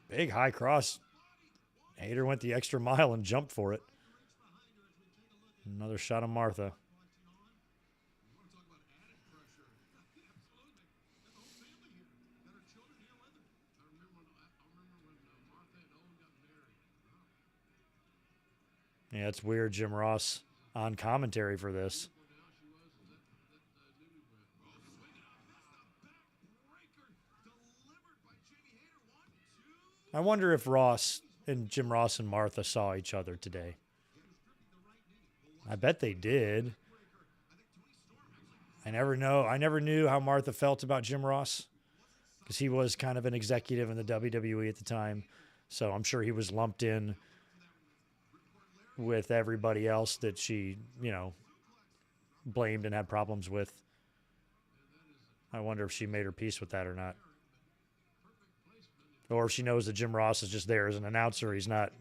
Big high cross. Hayter went the extra mile and jumped for it. Another shot of Martha. Yeah, it's weird Jim Ross on commentary for this. I wonder if Ross and Jim Ross and Martha saw each other today. I bet they did. I never knew how Martha felt about Jim Ross because he was kind of an executive in the WWE at the time. So I'm sure he was lumped in with everybody else that she, blamed and had problems with. I wonder if she made her peace with that or not. Or if she knows that Jim Ross is just there as an announcer. He's not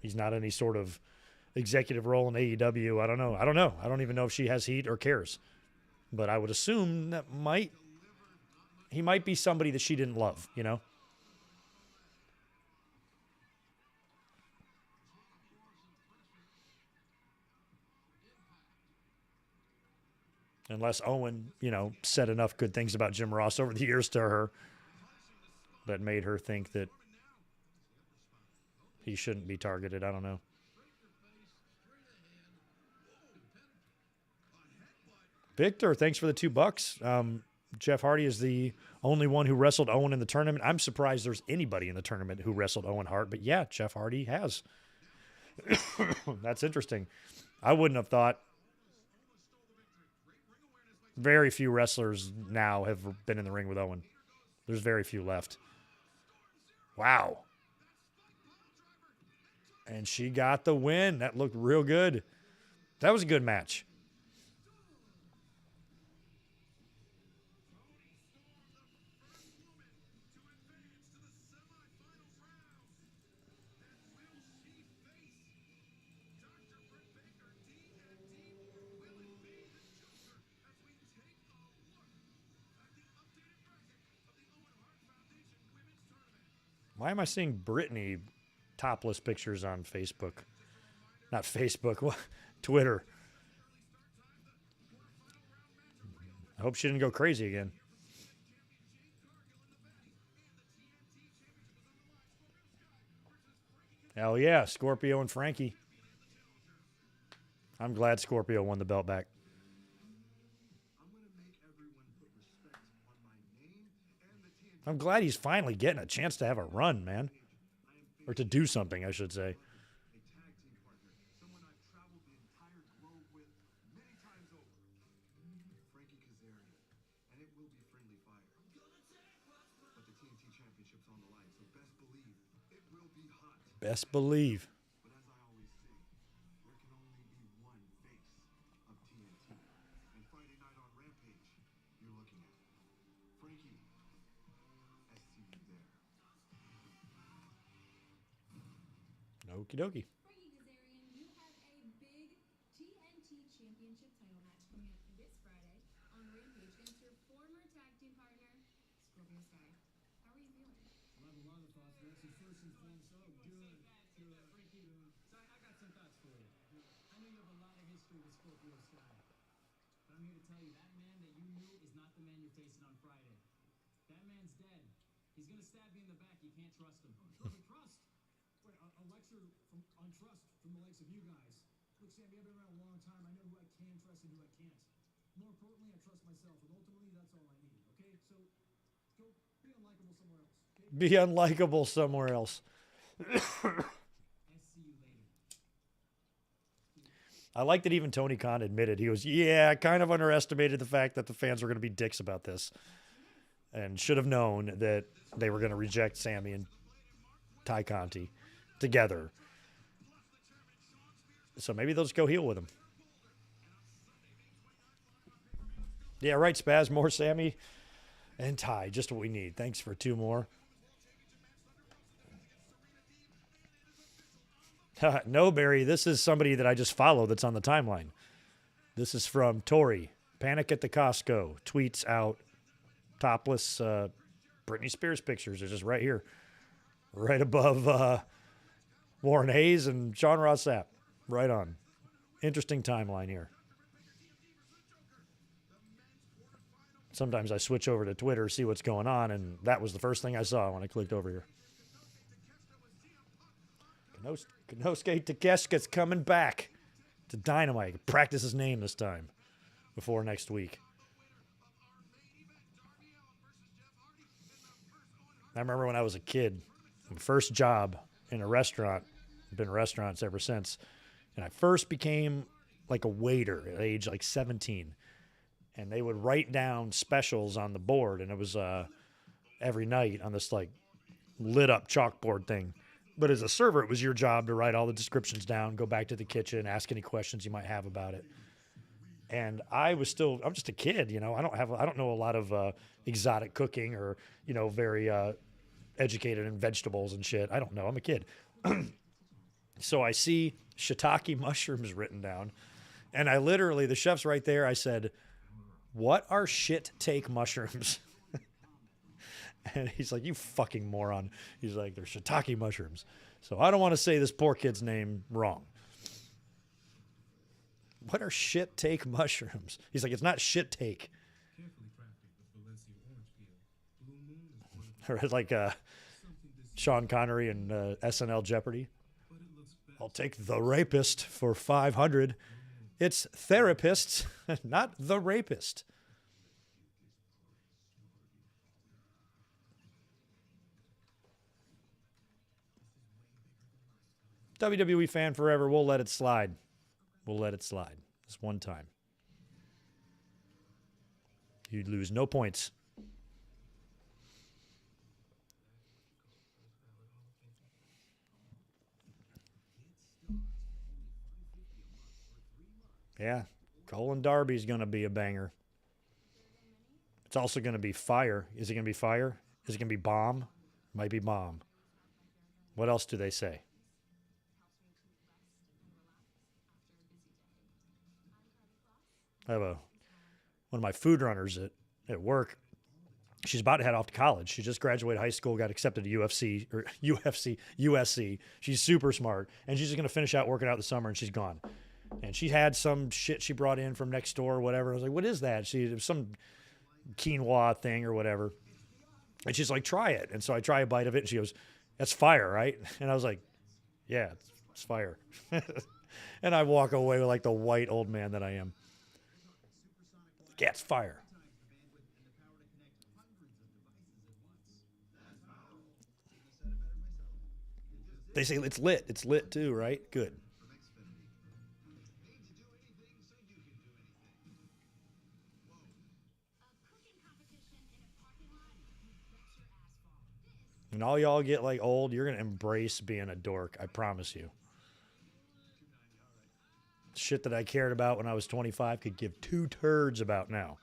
any sort of executive role in AEW. I don't know. I don't even know if she has heat or cares. But I would assume that he might be somebody that she didn't love, Unless Owen, said enough good things about Jim Ross over the years to her that made her think that he shouldn't be targeted. I don't know. Victor, thanks for the $2. Jeff Hardy is the only one who wrestled Owen in the tournament. I'm surprised there's anybody in the tournament who wrestled Owen Hart, but yeah, Jeff Hardy has. That's interesting. I wouldn't have thought. Very few wrestlers now have been in the ring with Owen. There's very few left. Wow. And she got the win. That looked real good. That was a good match. Why am I seeing Brittany topless pictures on Facebook? Not Facebook, Twitter. I hope she didn't go crazy again. Hell yeah, Scorpio and Frankie. I'm glad Scorpio won the belt back. I'm glad he's finally getting a chance to have a run, man. Or to do something, I should say. Best believe. Okie dokie. Frankie Kazarian, you have a big TNT Championship title match coming up this Friday on Rampage against your former tag team partner, Scorpio Sky. How are you feeling? I have a lot of thoughts, Nancy. First and foremost, good. Frankie, so I got some thoughts for you. I know you have a lot of history with Scorpio Sky, but I'm here to tell you that man that you knew is not the man you're facing on Friday. That man's dead. He's gonna stab you in the back. You can't trust him. Trust? Wait, a lecture on trust from the likes of you guys. Look, Sammy, I've been around a long time. I know who I can trust and who I can't. More importantly, I trust myself, and ultimately, that's all I need, okay? So, go be unlikable somewhere else, okay? Be unlikable somewhere else. I like that even Tony Khan admitted, he goes, yeah, I kind of underestimated the fact that the fans were going to be dicks about this and should have known that they were going to reject Sammy and Ty Conti together. So maybe they'll just go heel with him. Yeah, right, Spaz. More Sammy and Ty. Just what we need. Thanks for 2 more. No, Barry, this is somebody that I just follow that's on the timeline. This is from Tori. Panic at the Costco. Tweets out topless Britney Spears pictures. They're just right here. Right above Warren Hayes and Sean Ross Sapp. Right on. Interesting timeline here. Sometimes I switch over to Twitter, see what's going on, and that was the first thing I saw when I clicked over here. Konosuke Takeshita's coming back to Dynamite. Practice his name this time before next week. I remember when I was a kid, my first job in a restaurant, I've been in restaurants ever since, and I first became like a waiter at age like 17. And they would write down specials on the board, and it was every night on this like lit up chalkboard thing. But as a server, it was your job to write all the descriptions down, go back to the kitchen, ask any questions you might have about it. And I'm just a kid, you know. I don't know a lot of exotic cooking or, you know, very educated in vegetables and shit. I don't know. I'm a kid. So I see shiitake mushrooms written down, and I literally, the chef's right there. I said, "What are shit take mushrooms?" And he's like, "You fucking moron." He's like, "They're shiitake mushrooms." So I don't want to say this poor kid's name wrong. What are shit take mushrooms? He's like, "It's not shit take." Or like Sean Connery in SNL Jeopardy. I'll take the rapist for 500. It's therapists, not the rapist. WWE fan forever. We'll let it slide. We'll let it slide. This one time. You'd lose no points. Yeah, Cole and Darby's going to be a banger. It's also going to be fire. Is it going to be fire? Is it going to be bomb? Might be bomb. What else do they say? I have one of my food runners at work. She's about to head off to college. She just graduated high school, got accepted to USC. She's super smart, and she's just going to finish out working out the summer, and she's gone. And she had some shit she brought in from next door or whatever. I was like, "What is that?" It was some quinoa thing or whatever. And she's like, "Try it." And so I try a bite of it, and she goes, "That's fire, right?" And I was like, "Yeah, it's fire." And I walk away with like the white old man that I am. Yeah, it's fire. They say it's lit. It's lit too, right? Good. And all y'all get like old, you're going to embrace being a dork. I promise you. Shit that I cared about when I was 25 could give 2 turds about now.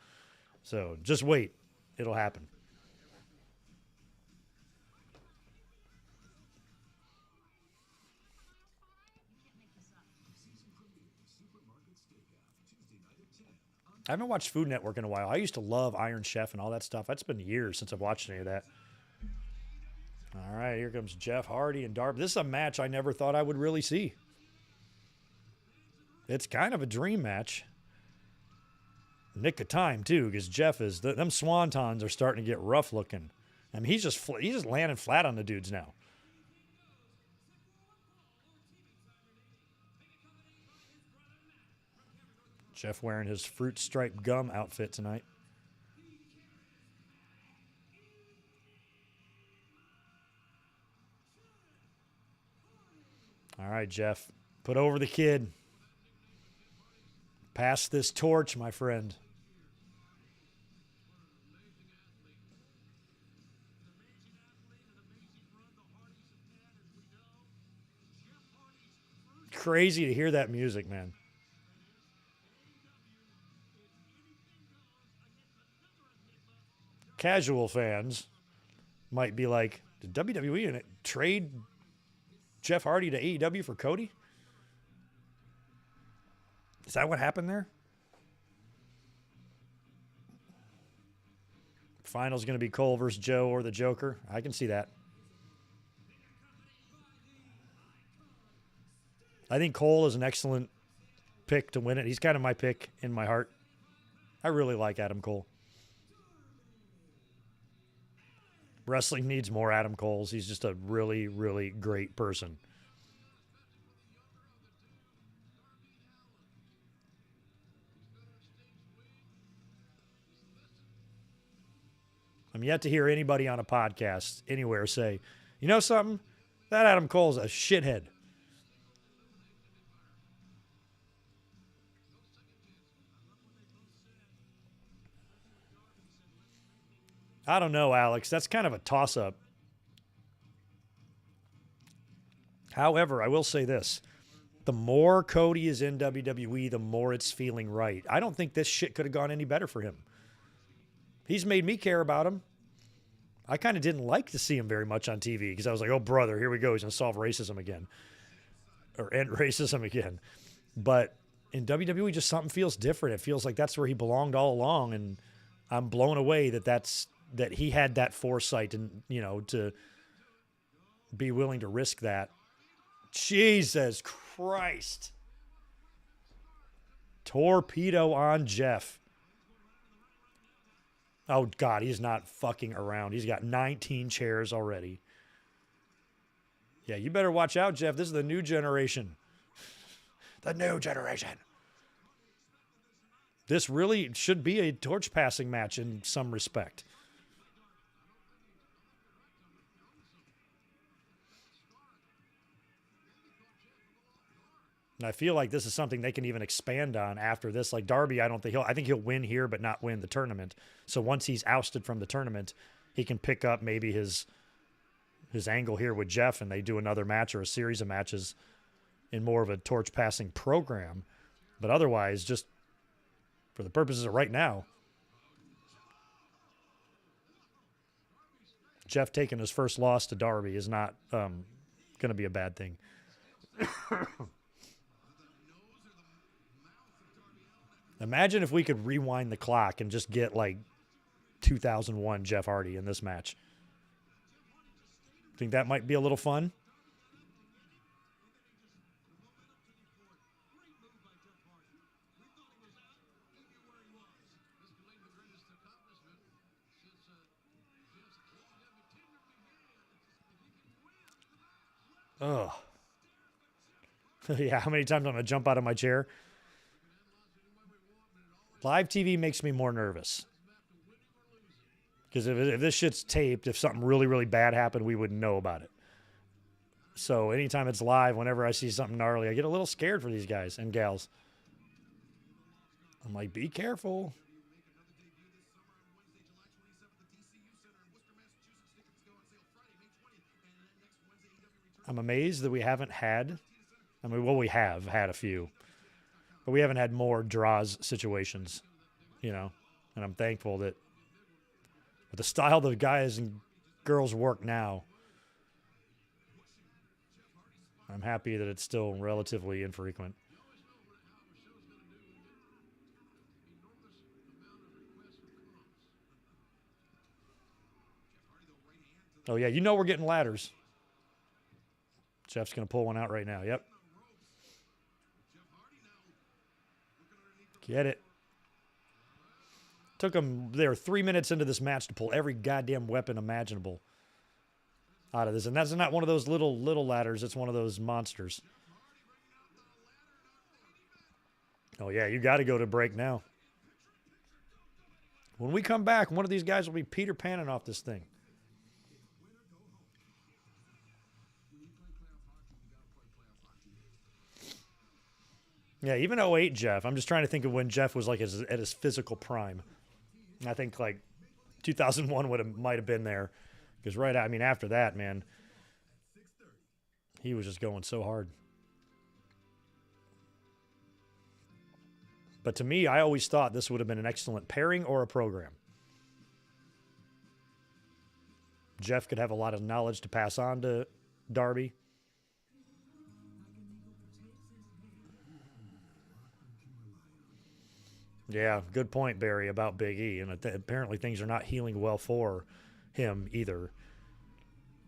So just wait. It'll happen. I haven't watched Food Network in a while. I used to love Iron Chef and all that stuff. That's been years since I've watched any of that. All right, here comes Jeff Hardy and Darby. This is a match I never thought I would really see. It's kind of a dream match. Nick of time, too, because Jeff is... them swantons are starting to get rough looking. I mean, he's just landing flat on the dudes now. Jeff wearing his fruit stripe gum outfit tonight. All right, Jeff. Put over the kid. Pass this torch, my friend. Crazy to hear that music, man. Casual fans might be like, did WWE trade Jeff Hardy to AEW for Cody? Is that what happened there? Final's going to be Cole versus Joe or the Joker. I can see that. I think Cole is an excellent pick to win it. He's kind of my pick in my heart. I really like Adam Cole. Wrestling needs more Adam Coles. He's just a really, really great person. I'm yet to hear anybody on a podcast anywhere say, you know something? That Adam Cole's a shithead. I don't know, Alex. That's kind of a toss-up. However, I will say this. The more Cody is in WWE, the more it's feeling right. I don't think this shit could have gone any better for him. He's made me care about him. I kind of didn't like to see him very much on TV because I was like, oh, brother, here we go. He's going to solve racism again. Or end racism again. But in WWE, just something feels different. It feels like that's where he belonged all along, and I'm blown away that he had that foresight and, you know, to be willing to risk that. Jesus Christ. Torpedo on Jeff. Oh, God, he's not fucking around. He's got 19 chairs already. Yeah, you better watch out, Jeff. This is the new generation. The new generation. This really should be a torch passing match in some respect. And I feel like this is something they can even expand on after this. Like Darby, I think he'll win here, but not win the tournament. So once he's ousted from the tournament, he can pick up maybe his angle here with Jeff, and they do another match or a series of matches in more of a torch passing program. But otherwise, just for the purposes of right now, Jeff taking his first loss to Darby is not going to be a bad thing. Imagine if we could rewind the clock and just get like 2001 Jeff Hardy in this match. Think that might be a little fun? Oh. Yeah, how many times I'm going to jump out of my chair? Live TV makes me more nervous. Because if this shit's taped, if something really, really bad happened, we wouldn't know about it. So anytime it's live, whenever I see something gnarly, I get a little scared for these guys and gals. I'm like, be careful. I'm amazed that we haven't had, we have had a few, but we haven't had more draws situations, you know, and I'm thankful that with the style the guys and girls work now, I'm happy that it's still relatively infrequent. Oh, yeah, you know we're getting ladders. Jeff's going to pull one out right now. Yep. Get it. Took him there 3 minutes into this match to pull every goddamn weapon imaginable out of this. And that's not one of those little ladders. It's one of those monsters. Oh, yeah, you got to go to break now. When we come back, one of these guys will be Peter Panning off this thing. Yeah, even 08 Jeff. I'm just trying to think of when Jeff was like at his physical prime. I think like 2001 might have been there, because after that, man, he was just going so hard. But to me, I always thought this would have been an excellent pairing or a program. Jeff could have a lot of knowledge to pass on to Darby. Yeah, good point, Barry, about Big E. And apparently things are not healing well for him either.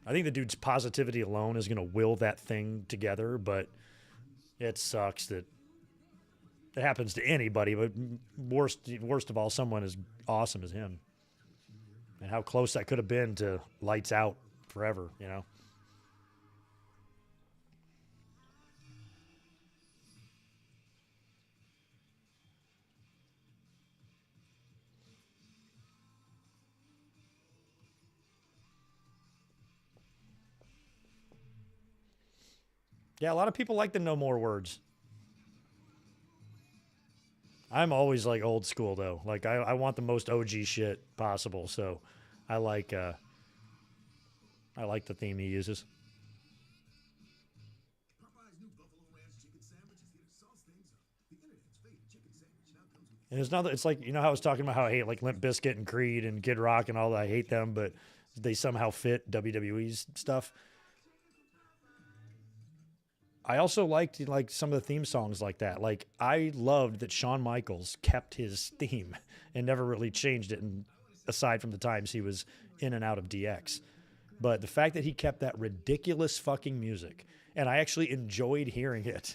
I think the dude's positivity alone is going to will that thing together, but it sucks that it happens to anybody, but worst of all, someone as awesome as him. And how close that could have been to lights out forever, you know? Yeah, a lot of people like the no more words. I'm always like old school though. Like I want the most OG shit possible. So I like the theme he uses. And it's not that it's like, you know how I was talking about how I hate like Limp Bizkit and Creed and Kid Rock and all that. I hate them, but they somehow fit WWE's stuff. I also liked like some of the theme songs like that. Like I loved that Shawn Michaels kept his theme and never really changed it, and aside from the times he was in and out of DX. But the fact that he kept that ridiculous fucking music, and I actually enjoyed hearing it.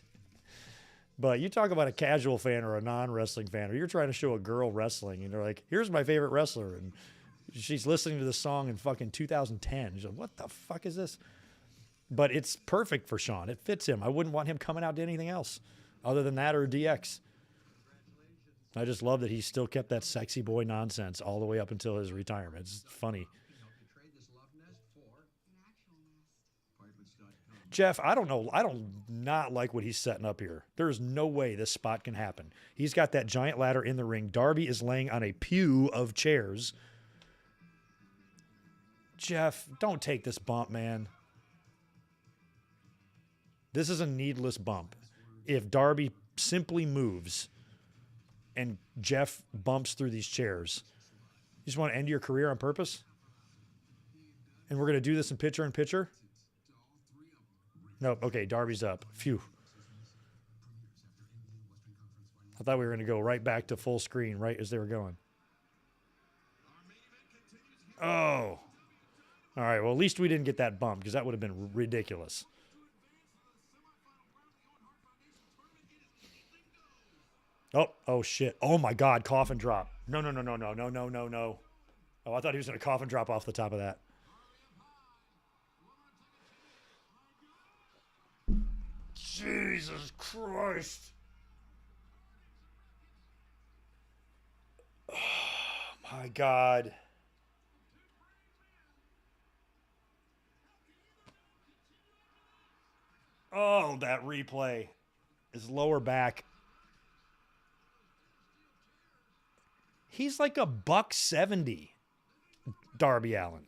But you talk about a casual fan or a non-wrestling fan, or you're trying to show a girl wrestling and they're like, here's my favorite wrestler, and she's listening to the song in fucking 2010. She's like, what the fuck is this? But it's perfect for Shawn. It fits him. I wouldn't want him coming out to anything else other than that or DX. I just love that he still kept that sexy boy nonsense all the way up until his retirement. It's funny. Jeff, I don't know. I don't not like what he's setting up here. There's no way this spot can happen. He's got that giant ladder in the ring. Darby is laying on a pew of chairs. Jeff, don't take this bump, man. This is a needless bump. If Darby simply moves and Jeff bumps through these chairs, you just want to end your career on purpose? And we're going to do this in picture? Nope. Okay, Darby's up. Phew. I thought we were going to go right back to full screen right as they were going. Oh. All right, well, at least we didn't get that bump because that would have been ridiculous. Oh, shit. Oh, my God. Coffin drop. No. Oh, I thought he was going to coffin drop off the top of that. Jesus Christ. Oh, my God. Oh, that replay. His lower back. He's like $170, Darby Allin.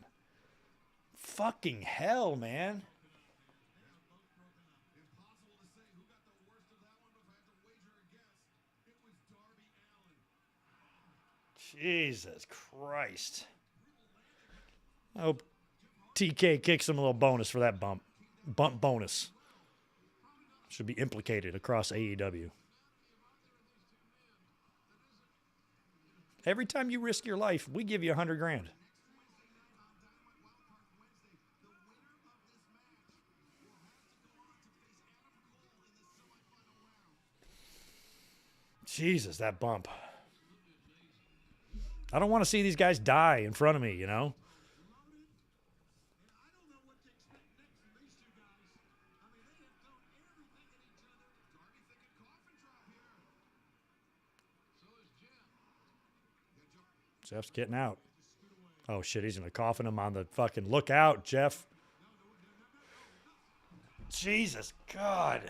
Fucking hell, man. Jesus Christ. I hope TK kicks him a little bonus for that bump. Bump bonus. Should be implicated across AEW. Every time you risk your life, we give you $100,000. Jesus, that bump. I don't want to see these guys die in front of me, you know? Jeff's getting out. Oh, shit, he's going to coffin him on the fucking lookout, Jeff. Jesus, God.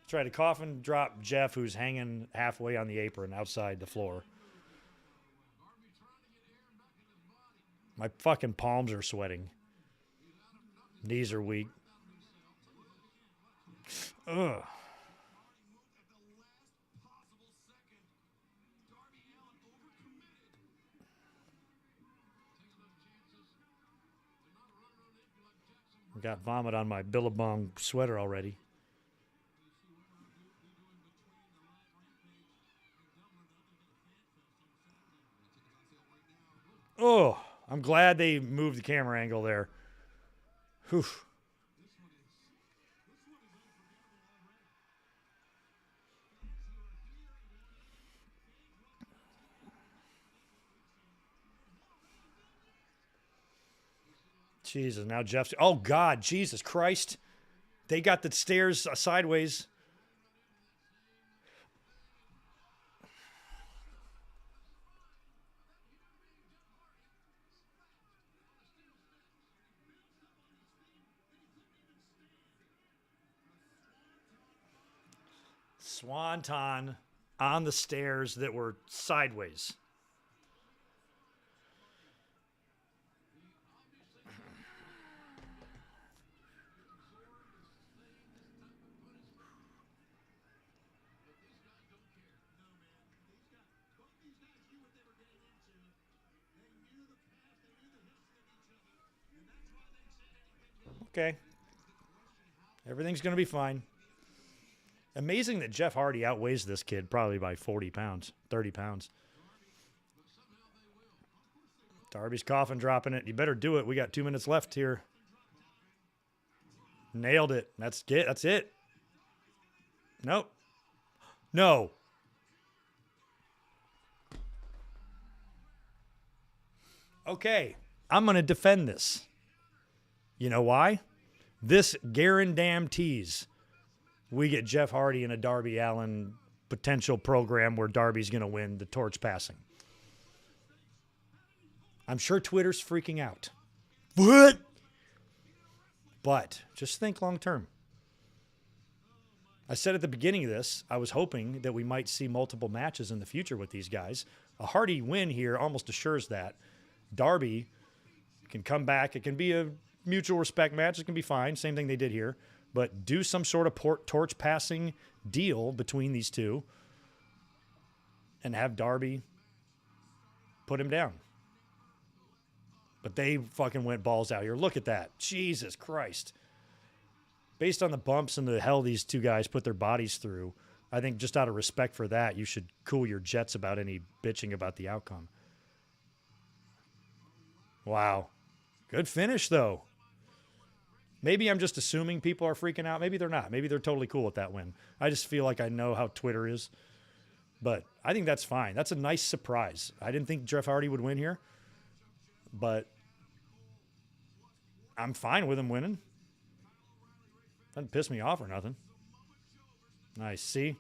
Try to coffin drop Jeff, who's hanging halfway on the apron outside the floor. My fucking palms are sweating. Knees are weak. Ugh. Got vomit on my Billabong sweater already. Oh, I'm glad they moved the camera angle there. Whew. Jesus, now Jeff's... Oh, God, Jesus Christ. They got the stairs sideways. Swanton on the stairs that were sideways. Okay. Everything's going to be fine. Amazing that Jeff Hardy outweighs this kid probably by 40 pounds, 30 pounds. Darby's coffin dropping it. You better do it. We got 2 minutes left here. Nailed it. That's it. That's it. Nope. No. Okay. I'm going to defend this. You know why? This guarantees we get Jeff Hardy in a Darby Allin potential program where Darby's going to win the torch passing. I'm sure Twitter's freaking out. What? But just think long term. I said at the beginning of this, I was hoping that we might see multiple matches in the future with these guys. A Hardy win here almost assures that. Darby can come back. It can be a mutual respect match. It can be fine. Same thing they did here. But do some sort of torch passing deal between these two and have Darby put him down. But they fucking went balls out here. Look at that. Jesus Christ. Based on the bumps and the hell these two guys put their bodies through, I think just out of respect for that, you should cool your jets about any bitching about the outcome. Wow. Good finish, though. Maybe I'm just assuming people are freaking out. Maybe they're not. Maybe they're totally cool with that win. I just feel like I know how Twitter is. But I think that's fine. That's a nice surprise. I didn't think Jeff Hardy would win here. But I'm fine with him winning. Doesn't piss me off or nothing. Nice. See?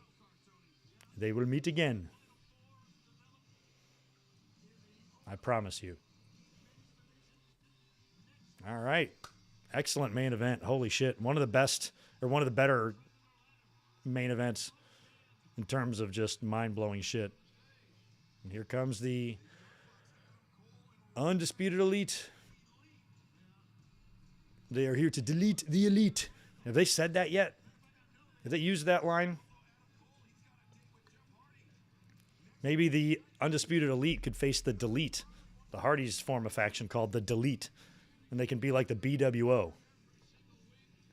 They will meet again. I promise you. All right. Excellent main event. Holy shit. One of the best, or one of the better main events in terms of just mind-blowing shit. And here comes the Undisputed Elite. They are here to delete the elite. Have they said that yet? Have they used that line? Maybe the Undisputed Elite could face the Delete. The Hardys form a faction called the Delete. And they can be like the BWO.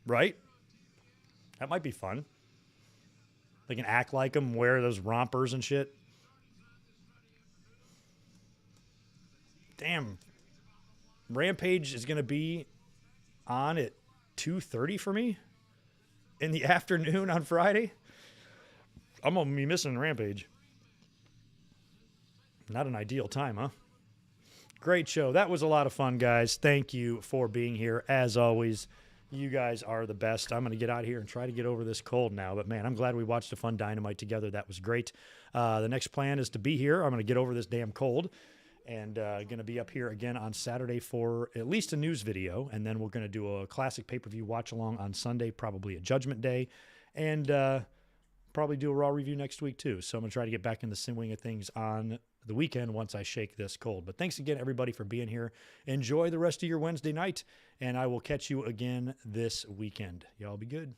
Right? That might be fun. They can act like them, wear those rompers and shit. Damn. Rampage is going to be on at 2:30 for me. in the afternoon on Friday. I'm going to be missing Rampage. Not an ideal time, huh? Great show. That was a lot of fun, guys. Thank you for being here. As always, you guys are the best. I'm going to get out of here and try to get over this cold now. But, man, I'm glad we watched a fun Dynamite together. That was great. The next plan is to be here. I'm going to get over this damn cold. And going to be up here again on Saturday for at least a news video. And then we're going to do a classic pay-per-view watch-along on Sunday, probably a Judgment Day. And probably do a Raw review next week, too. So I'm going to try to get back in the swing of things on the weekend once I shake this cold. But thanks again, everybody, for being here. Enjoy the rest of your Wednesday night, and I will catch you again this weekend. Y'all be good.